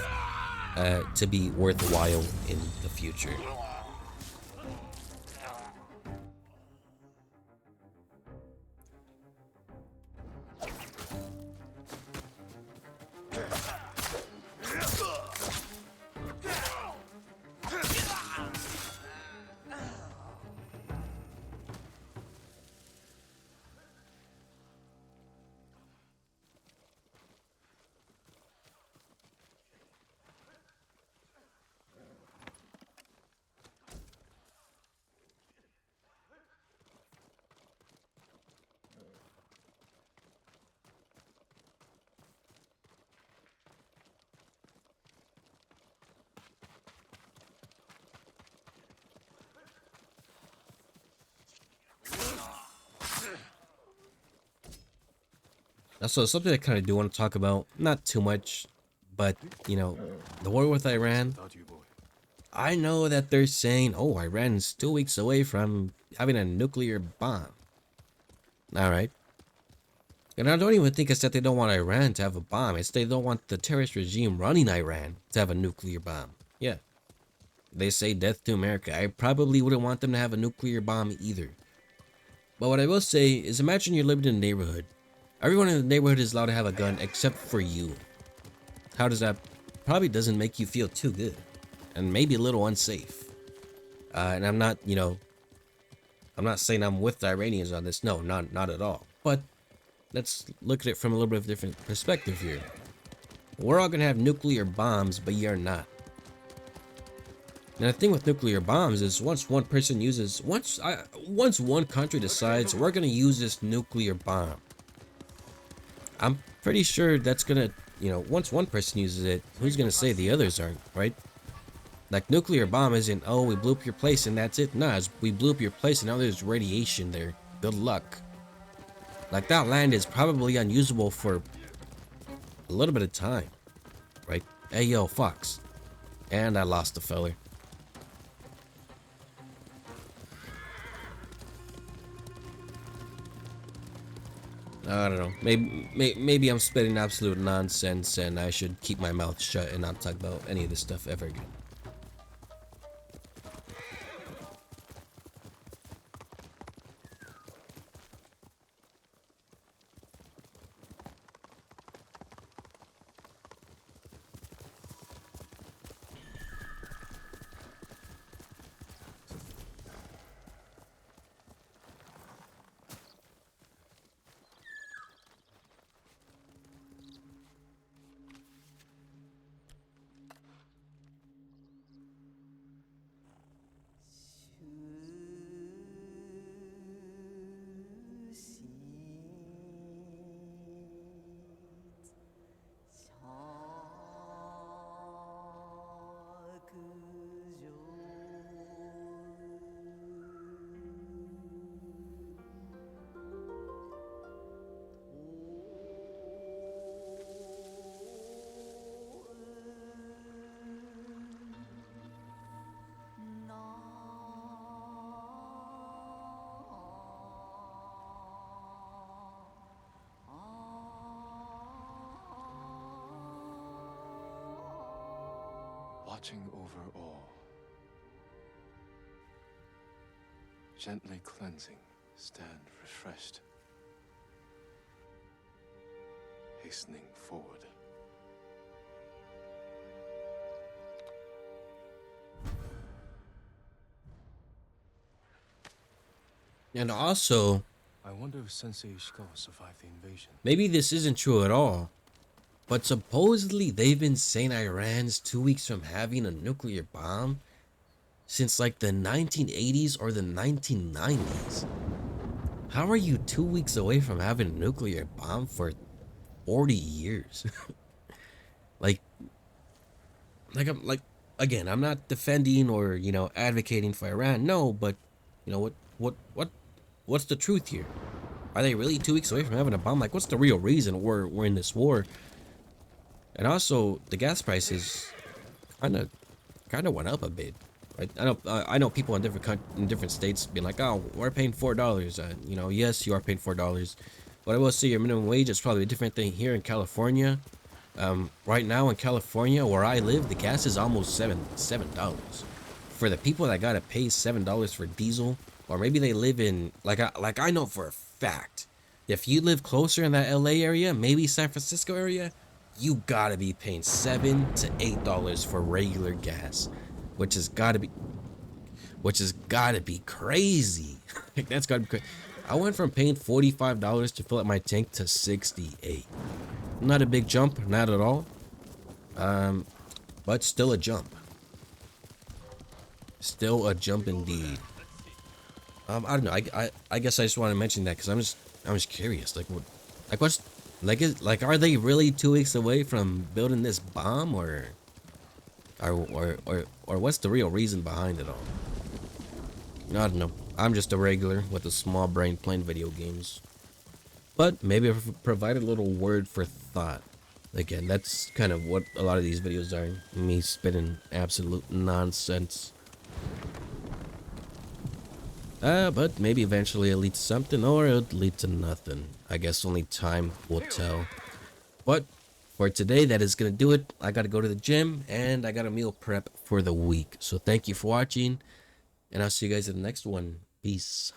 to be worthwhile in the future. So something I kind of do want to talk about, not too much, but you know, the war with Iran. I know that they're saying, oh, Iran's 2 weeks away from having a nuclear bomb. All right. And I don't even think it's that they don't want Iran to have a bomb. It's they don't want the terrorist regime running Iran to have a nuclear bomb. Yeah. They say death to America. I probably wouldn't want them to have a nuclear bomb either. But what I will say is imagine you're living in a neighborhood. Everyone in the neighborhood is allowed to have a gun except for you. How does that? Probably doesn't make you feel too good. And maybe a little unsafe. And I'm not, you know, I'm not saying I'm with the Iranians on this. No, not at all. But let's look at it from a little bit of a different perspective here. We're all going to have nuclear bombs, but you're not. And the thing with nuclear bombs is once one country decides we're going to use this nuclear bomb, I'm pretty sure that's going to, you know, once one person uses it, who's going to say the others aren't, right? Like nuclear bomb isn't, oh, we blew up your place and that's it. Nah, we blew up your place and now there's radiation there. Good luck. Like that land is probably unusable for a little bit of time, right? Hey, yo, Fox. And I lost the feller. I don't know. Maybe I'm spitting absolute nonsense and I should keep my mouth shut and not talk about any of this stuff ever again. Watching over all, gently cleansing, stand refreshed, hastening forward. And also, I wonder if Sensei Ishikawa survived the invasion. maybe this isn't true at all, but supposedly they've been saying Iran's 2 weeks from having a nuclear bomb since like the 1980s or the 1990s. How are you 2 weeks away from having a nuclear bomb for 40 years? like I'm like, again, I'm not defending or, you know, advocating for Iran. No, but you know what's the truth here? Are they really 2 weeks away from having a bomb? Like, what's the real reason we're in this war? And also, the gas prices kind of went up a bit. Right? I know people in different states being like, oh, we're paying $4. You know, yes, you are paying $4, but I will say your minimum wage is probably a different thing here in California. Right now in California, where I live, the gas is almost $7. For the people that gotta pay $7 for diesel, or maybe they live in like I know for a fact, if you live closer in that LA area, maybe San Francisco area, you gotta be paying $7 to $8 for regular gas, which has gotta be crazy. That's gotta be crazy. I went from paying $45 to fill up my tank to $68. Not a big jump, not at all. But still a jump. Still a jump indeed. I don't know. I guess I just want to mention that because I'm just curious. Like what? Like what's are they really 2 weeks away from building this bomb or what's the real reason behind it all? I don't know. I'm just a regular with a small brain playing video games. But maybe I've provided a little word for thought. Again, that's kind of what a lot of these videos are. Me spitting absolute nonsense. But maybe eventually it'll lead to something or it'll lead to nothing. I guess only time will tell. But for today, that is going to do it. I got to go to the gym and I got a meal prep for the week. So thank you for watching and I'll see you guys in the next one. Peace.